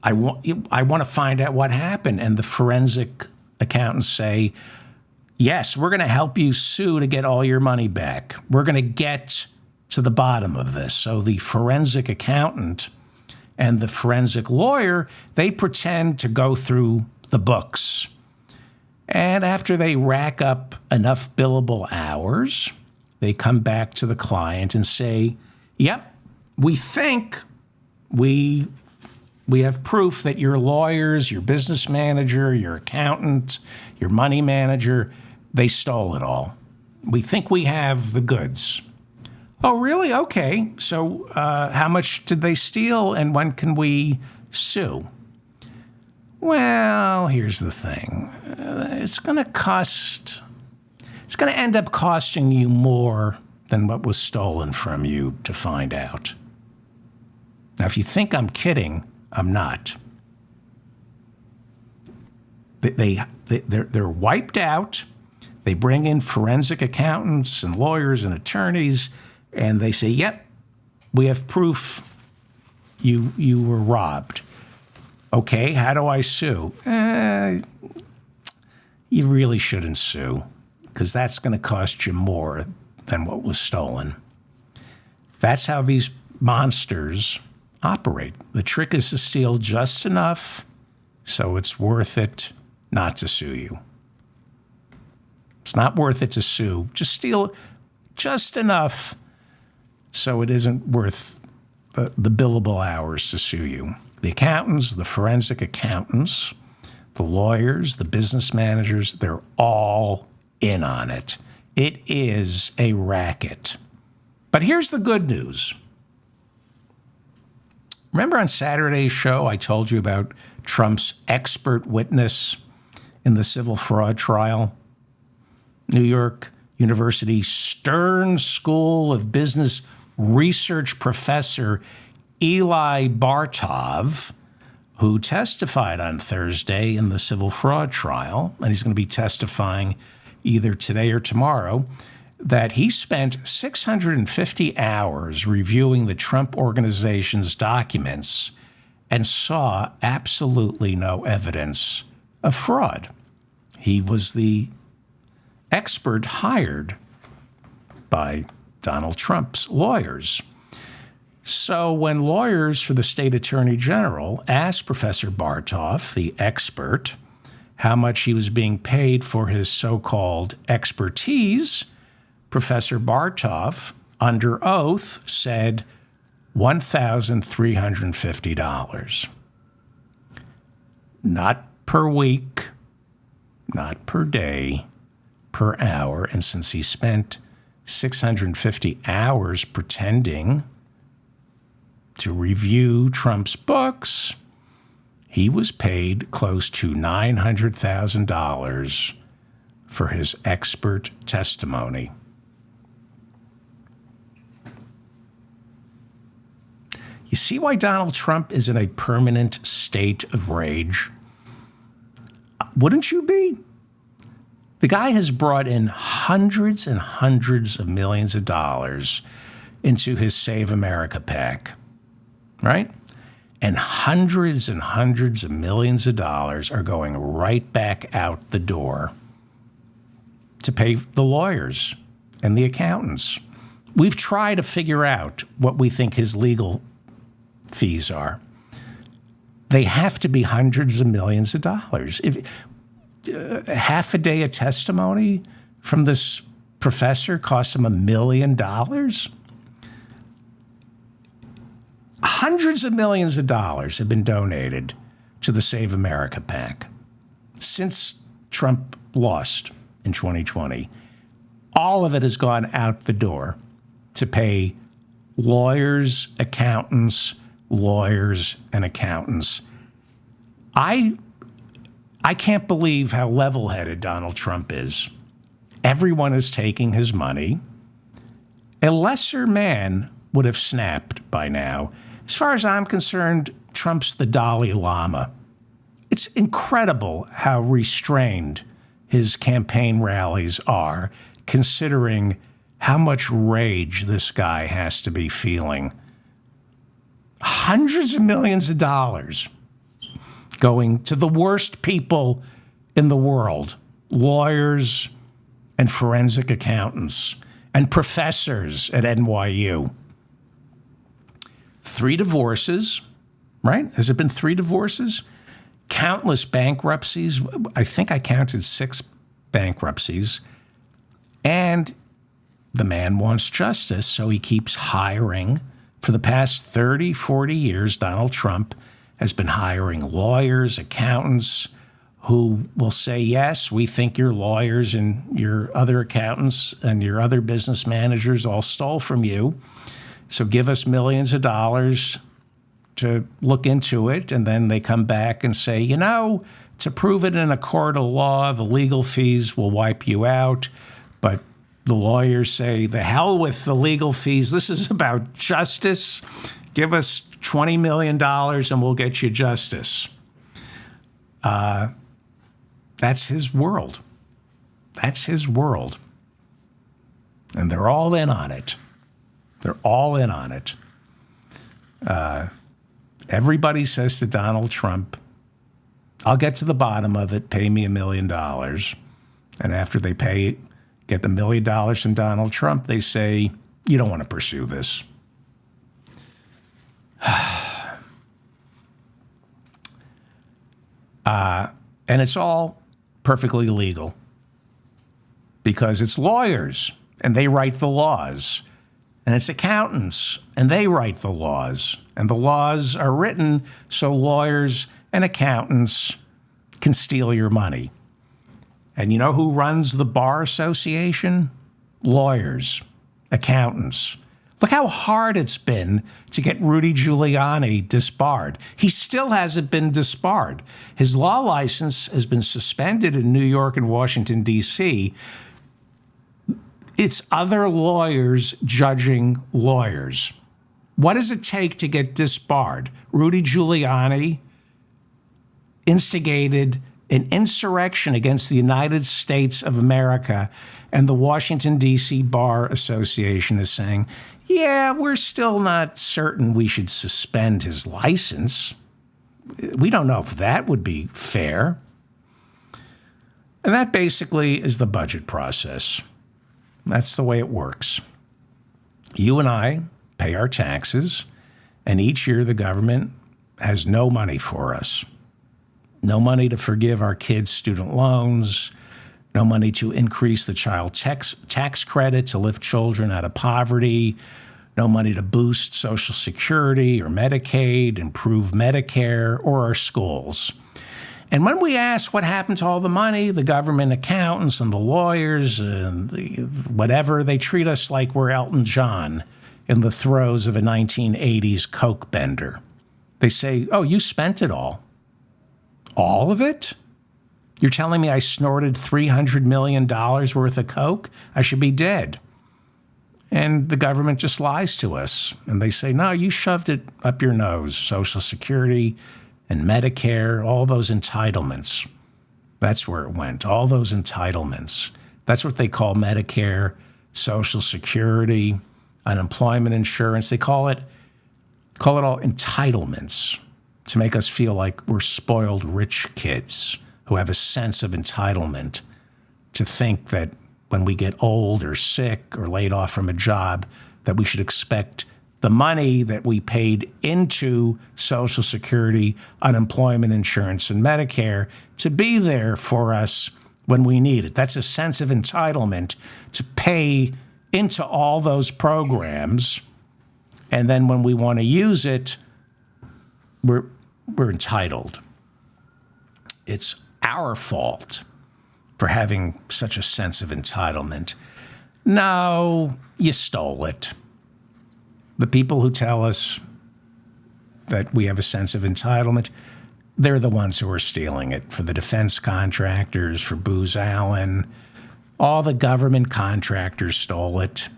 I want to find out what happened. And the forensic accountants say, yes, we're going to help you sue to get all your money back. We're going to get to the bottom of this. So the forensic accountant and the forensic lawyer, they pretend to go through the books. And after they rack up enough billable hours, they come back to the client and say, yep, we think we have proof that your lawyers, your business manager, your accountant, your money manager, they stole it all. We think we have the goods. Oh, really? Okay. So how much did they steal and when can we sue? Well, here's the thing. It's going to end up costing you more than what was stolen from you to find out. Now, if you think I'm kidding, I'm not. They're wiped out. They bring in forensic accountants and lawyers and attorneys, and they say, yep, we have proof you were robbed. Okay, how do I sue? You really shouldn't sue, because that's going to cost you more than what was stolen. That's how these monsters operate. The trick is to steal just enough so it's worth it not to sue you. It's not worth it to sue. Just steal just enough so it isn't worth the billable hours to sue you. The accountants, the forensic accountants, the lawyers, the business managers, they're all in on it. It is a racket. But here's the good news. Remember on Saturday's show, I told you about Trump's expert witness in the civil fraud trial? New York University Stern School of Business research professor Eli Bartov, who testified on Thursday in the civil fraud trial, and he's going to be testifying either today or tomorrow, that he spent 650 hours reviewing the Trump Organization's documents and saw absolutely no evidence of fraud. He was the expert hired by Donald Trump's lawyers. So when lawyers for the state attorney general asked Professor Bartov, the expert, how much he was being paid for his so-called expertise, Professor Bartov, under oath, said $1,350. Not per week, not per day, per hour. And since he spent 650 hours pretending to review Trump's books, he was paid close to $900,000 for his expert testimony. You see why Donald Trump is in a permanent state of rage? Wouldn't you be? The guy has brought in hundreds and hundreds of millions of dollars into his Save America PAC, right? And hundreds of millions of dollars are going right back out the door to pay the lawyers and the accountants We've tried to figure out what we think his legal fees are. They have to be hundreds of millions of dollars. If half a day of testimony from this professor cost him $1 million, hundreds of millions of dollars have been donated to the Save America PAC since Trump lost in 2020. All of it has gone out the door to pay lawyers, accountants, and accountants. I can't believe how level-headed Donald Trump is. Everyone is taking his money. A lesser man would have snapped by now. As far as I'm concerned, Trump's the Dalai Lama. It's incredible how restrained his campaign rallies are, considering how much rage this guy has to be feeling. Hundreds of millions of dollars going to the worst people in the world, lawyers and forensic accountants and professors at NYU. 3 divorces, right? Has it been 3 divorces? Countless bankruptcies. I think I counted 6 bankruptcies. And the man wants justice, so he keeps hiring. For the past 30, 40 years, Donald Trump has been hiring lawyers, accountants, who will say, yes, we think your lawyers and your other accountants and your other business managers all stole from you. So give us millions of dollars to look into it. And then they come back and say, to prove it in a court of law, the legal fees will wipe you out. But the lawyers say, the hell with the legal fees. This is about justice. Give us $20 million and we'll get you justice. That's his world. That's his world. And they're all in on it. They're all in on it. Everybody says to Donald Trump, I'll get to the bottom of it, pay me $1 million. And after they get the $1 million from Donald Trump, they say, you don't want to pursue this. And it's all perfectly legal because it's lawyers and they write the laws, and it's accountants and they write the laws, and the laws are written so lawyers and accountants can steal your money. And you know who runs the Bar Association? Lawyers, accountants. Look how hard it's been to get Rudy Giuliani disbarred. He still hasn't been disbarred. His law license has been suspended in New York and Washington, D.C. It's other lawyers judging lawyers. What does it take to get disbarred? Rudy Giuliani instigated an insurrection against the United States of America, and the Washington, D.C. Bar Association is saying, yeah, we're still not certain we should suspend his license. We don't know if that would be fair. And that basically is the budget process. That's the way it works. You and I pay our taxes, and each year the government has no money for us. No money to forgive our kids' student loans, no money to increase the child tax credit to lift children out of poverty, no money to boost Social Security or Medicaid, improve Medicare, or our schools. And when we ask what happened to all the money, the government accountants and the lawyers and whatever, they treat us like we're Elton John in the throes of a 1980s coke bender. They say, oh, you spent it all. All of it? You're telling me I snorted $300 million worth of coke? I should be dead. And the government just lies to us. And they say, no, you shoved it up your nose. Social Security and Medicare, all those entitlements. That's where it went, all those entitlements. That's what they call Medicare, Social Security, unemployment insurance. They call it all entitlements to make us feel like we're spoiled rich kids who have a sense of entitlement, to think that when we get old or sick or laid off from a job, that we should expect the money that we paid into Social Security, unemployment insurance, and Medicare to be there for us when we need it. That's a sense of entitlement to pay into all those programs. And then when we want to use it, we're entitled. It's our fault for having such a sense of entitlement. No, you stole it. The people who tell us that we have a sense of entitlement, they're the ones who are stealing it. For the defense contractors, for Booz Allen, all the government contractors stole it.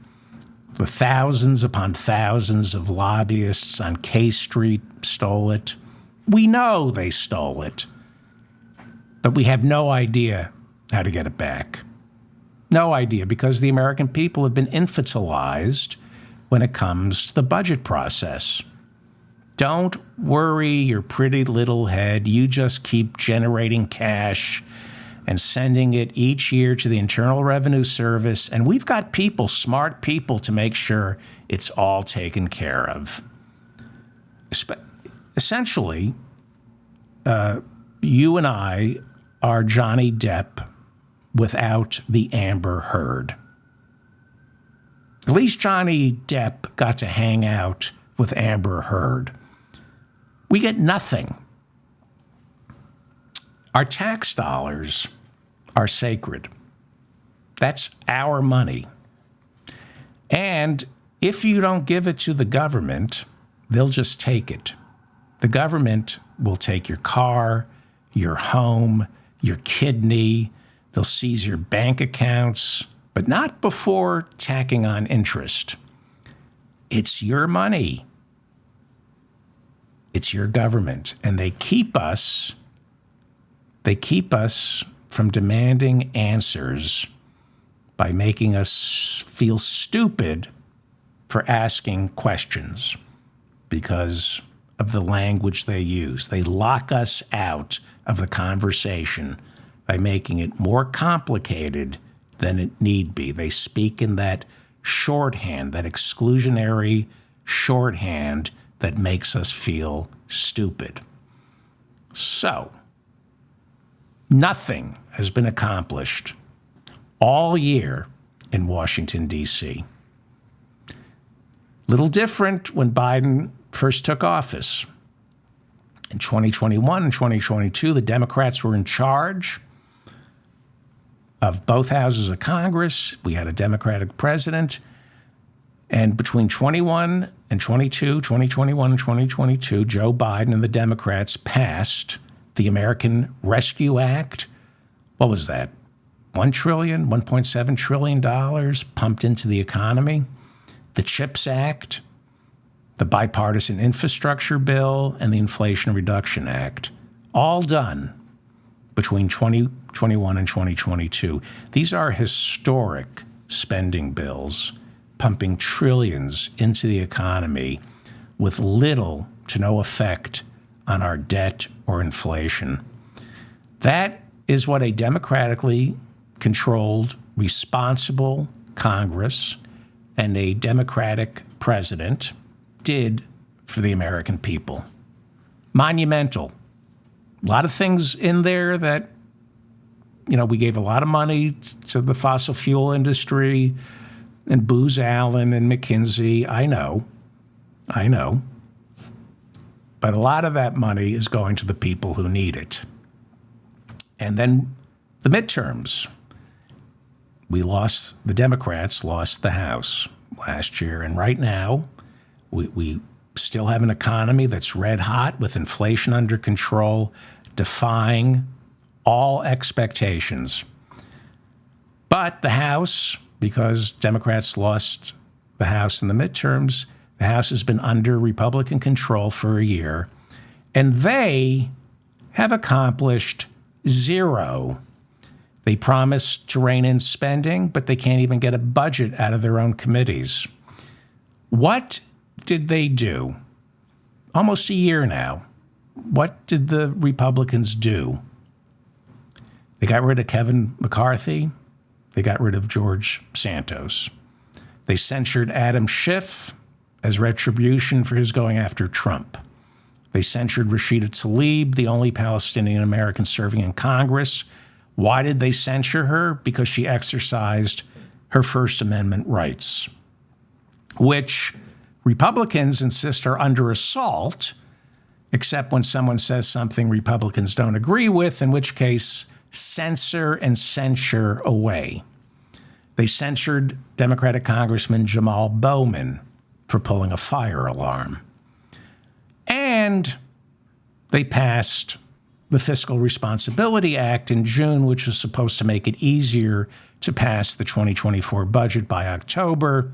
The thousands upon thousands of lobbyists on K Street stole it. We know they stole it, but we have no idea how to get it back. No idea, because the American people have been infantilized when it comes to the budget process. Don't worry your pretty little head. You just keep generating cash and sending it each year to the Internal Revenue Service. And we've got people, smart people, to make sure it's all taken care of. Essentially, you and I are Johnny Depp without the Amber Heard. At least Johnny Depp got to hang out with Amber Heard. We get nothing. Our tax dollars are sacred. That's our money. And if you don't give it to the government, they'll just take it. The government will take your car, your home, your kidney. They'll seize your bank accounts, but not before tacking on interest. It's your money. It's your government. And they keep us from demanding answers by making us feel stupid for asking questions because of the language they use. They lock us out of the conversation by making it more complicated than it need be. They speak in that shorthand, that exclusionary shorthand that makes us feel stupid. So, nothing has been accomplished all year in Washington, D.C. Little different when Biden first took office. In 2021 and 2022, the Democrats were in charge of both houses of Congress. We had a Democratic president. And between 2021 and 2022, Joe Biden and the Democrats passed the American Rescue Act. What was that? $1.7 trillion pumped into the economy. The CHIPS Act, the Bipartisan Infrastructure Bill, and the Inflation Reduction Act, all done between 2021 and 2022. These are historic spending bills, pumping trillions into the economy with little to no effect on our debt or inflation. That is what a democratically controlled, responsible Congress and a Democratic president did for the American people. Monumental. A lot of things in there that, we gave a lot of money to the fossil fuel industry and Booz Allen and McKinsey. I know. But a lot of that money is going to the people who need it. And then the midterms. The Democrats lost the House last year. And right now, we still have an economy that's red hot with inflation under control, defying all expectations. But the House, because Democrats lost the House in the midterms, the House has been under Republican control for a year, and they have accomplished zero. They promised to rein in spending, but they can't even get a budget out of their own committees. What did they do? Almost a year now. What did the Republicans do? They got rid of Kevin McCarthy. They got rid of George Santos. They censured Adam Schiff as retribution for his going after Trump. They censured Rashida Tlaib, the only Palestinian American serving in Congress. Why did they censure her? Because she exercised her First Amendment rights, which Republicans insist are under assault, except when someone says something Republicans don't agree with, in which case, censor and censure away. They censured Democratic Congressman Jamal Bowman for pulling a fire alarm. And they passed the Fiscal Responsibility Act in June, which was supposed to make it easier to pass the 2024 budget by October.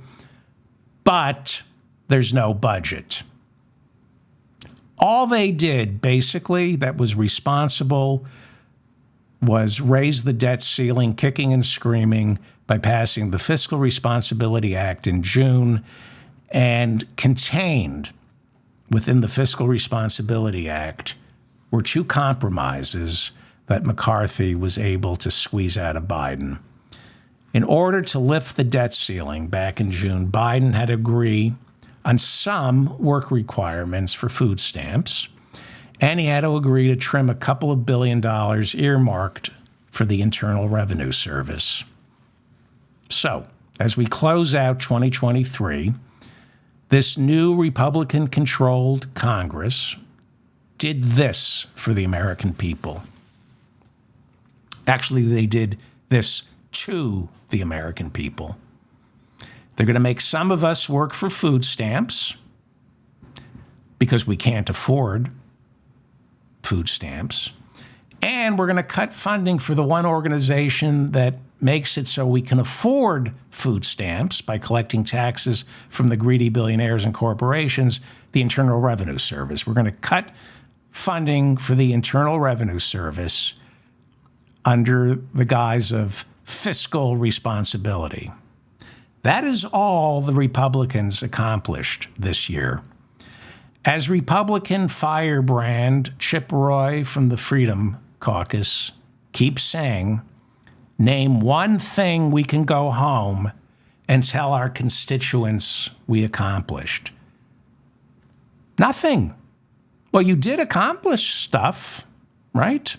But there's no budget. All they did, basically, that was responsible was raise the debt ceiling, kicking and screaming, by passing the Fiscal Responsibility Act in June, and contained within the Fiscal Responsibility Act were two compromises that McCarthy was able to squeeze out of Biden. In order to lift the debt ceiling back in June, Biden had to agree on some work requirements for food stamps, and he had to agree to trim a couple of $2 billion earmarked for the Internal Revenue Service. So, as we close out 2023, this new Republican-controlled Congress did this for the American people. Actually, they did this to the American people. They're going to make some of us work for food stamps because we can't afford food stamps. And we're going to cut funding for the one organization that makes it so we can afford food stamps by collecting taxes from the greedy billionaires and corporations, the Internal Revenue Service. We're going to cut funding for the Internal Revenue Service under the guise of fiscal responsibility. That is all the Republicans accomplished this year. As Republican firebrand Chip Roy from the Freedom Caucus keeps saying, name one thing we can go home and tell our constituents we accomplished. Nothing. Well, you did accomplish stuff, right?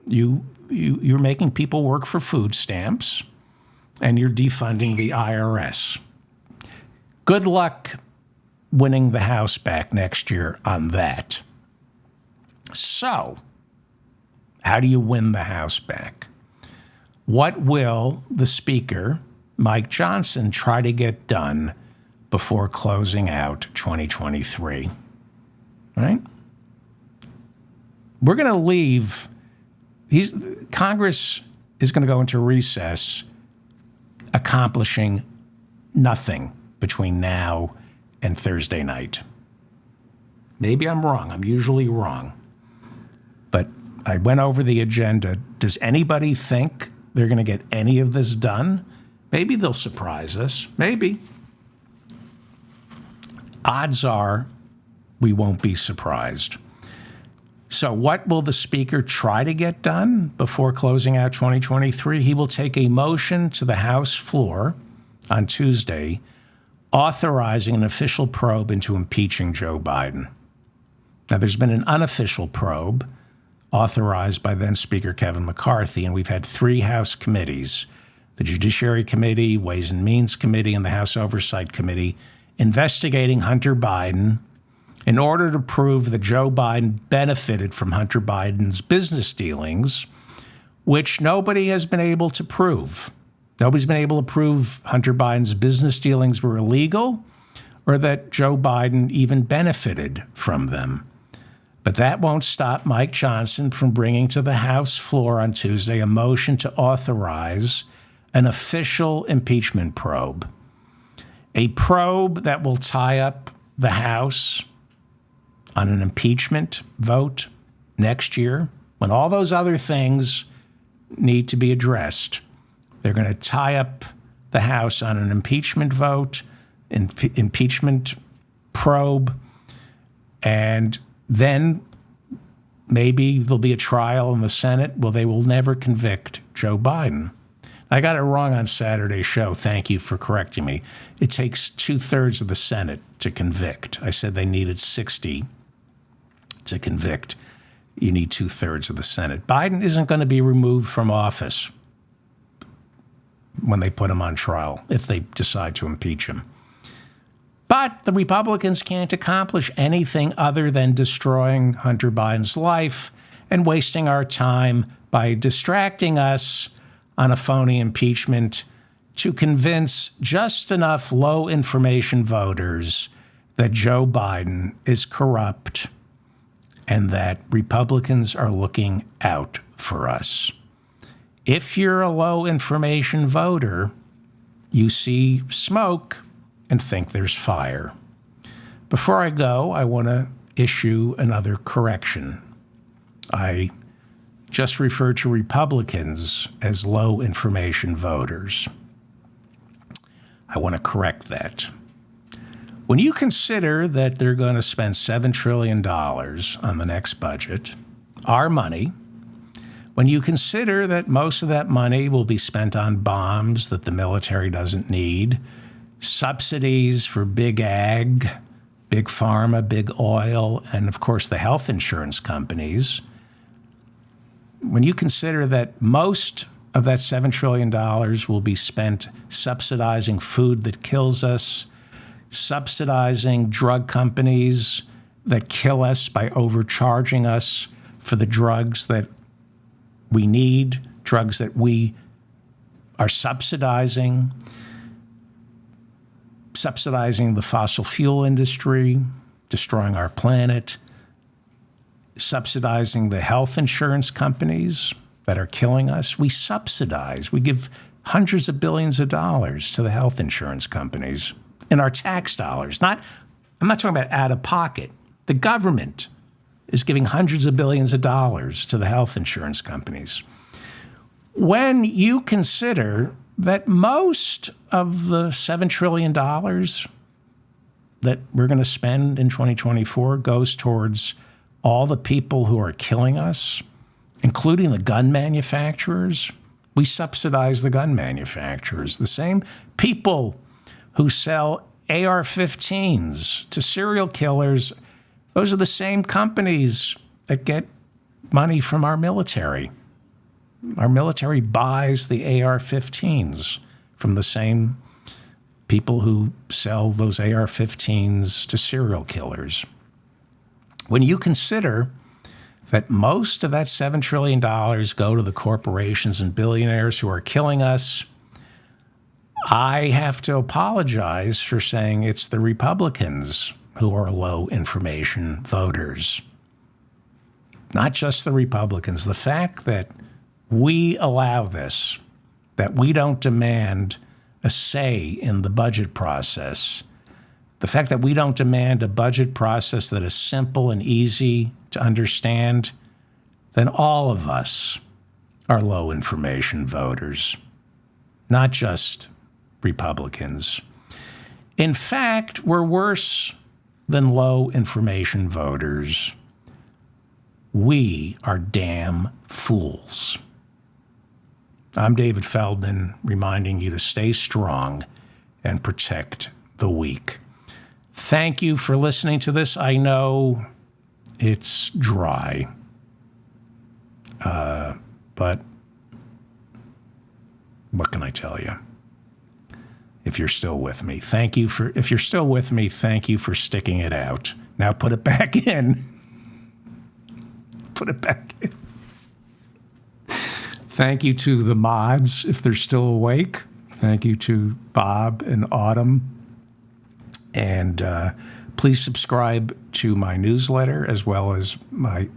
You're making people work for food stamps, and you're defunding the IRS. Good luck winning the House back next year on that. So, how do you win the House back? What will the Speaker, Mike Johnson, try to get done before closing out 2023? Right? We're going to leave. Congress is going to go into recess accomplishing nothing between now and Thursday night. Maybe I'm wrong. I'm usually wrong. But I went over the agenda. Does anybody think they're going to get any of this done? Maybe they'll surprise us. Maybe. Odds are we won't be surprised. So what will the Speaker try to get done before closing out 2023? He will take a motion to the House floor on Tuesday authorizing an official probe into impeaching Joe Biden. Now, there's been an unofficial probe authorized by then Speaker Kevin McCarthy, and we've had 3 House committees, the Judiciary Committee, Ways and Means Committee, and the House Oversight Committee, investigating Hunter Biden in order to prove that Joe Biden benefited from Hunter Biden's business dealings, which nobody has been able to prove. Nobody's been able to prove Hunter Biden's business dealings were illegal or that Joe Biden even benefited from them. But that won't stop Mike Johnson from bringing to the House floor on Tuesday a motion to authorize an official impeachment probe. A probe that will tie up the House on an impeachment vote next year, when all those other things need to be addressed. They're going to tie up the House on an impeachment vote, impeachment probe, and then maybe there'll be a trial in the Senate. Well, they will never convict Joe Biden. I got it wrong on Saturday's show. Thank you for correcting me. It takes 2/3 of the Senate to convict. I said they needed 60 to convict. You need 2/3 of the Senate. Biden isn't going to be removed from office when they put him on trial, if they decide to impeach him. But the Republicans can't accomplish anything other than destroying Hunter Biden's life and wasting our time by distracting us on a phony impeachment to convince just enough low information voters that Joe Biden is corrupt and that Republicans are looking out for us. If you're a low information voter, you see smoke and think there's fire. Before I go, I want to issue another correction. I just referred to Republicans as low information voters. I want to correct that. When you consider that they're going to spend $7 trillion on the next budget, our money, when you consider that most of that money will be spent on bombs that the military doesn't need, subsidies for big ag, big pharma, big oil, and of course the health insurance companies, when you consider that most of that $7 trillion will be spent subsidizing food that kills us, subsidizing drug companies that kill us by overcharging us for the drugs that we need, drugs that we are subsidizing the fossil fuel industry, destroying our planet, subsidizing the health insurance companies that are killing us. We subsidize. We give hundreds of billions of dollars to the health insurance companies in our tax dollars. I'm not talking about out of pocket. The government is giving hundreds of billions of dollars to the health insurance companies. When you consider that most of the $7 trillion that we're going to spend in 2024 goes towards all the people who are killing us, including the gun manufacturers. We subsidize the gun manufacturers. The same people who sell AR-15s to serial killers, those are the same companies that get money from our military. Our military buys the AR-15s from the same people who sell those AR-15s to serial killers. When you consider that most of that $7 trillion go to the corporations and billionaires who are killing us, I have to apologize for saying it's the Republicans who are low information voters. Not just the Republicans. The fact that we allow this, that we don't demand a say in the budget process, the fact that we don't demand a budget process that is simple and easy to understand, then all of us are low information voters, not just Republicans. In fact, we're worse than low information voters. We are damn fools. I'm David Feldman, reminding you to stay strong and protect the weak. Thank you for listening to this. I know it's dry, but what can I tell you? If you're still with me, if you're still with me, thank you for sticking it out. Now put it back in. Put it back in. Thank you to the mods, if they're still awake. Thank you to Bob and Autumn. And please subscribe to my newsletter as well as my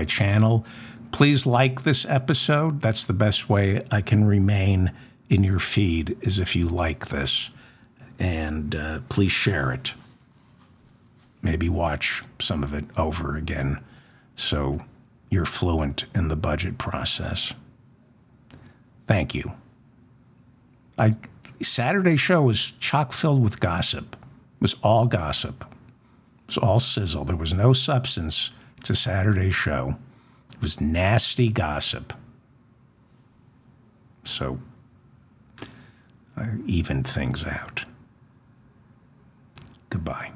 channel. Please like this episode. That's the best way I can remain in your feed, is if you like this. And please share it. Maybe watch some of it over again so you're fluent in the budget process. Thank you. Saturday's show was chock-filled with gossip. It was all gossip. It was all sizzle. There was no substance to Saturday's show. It was nasty gossip. So even things out. Goodbye.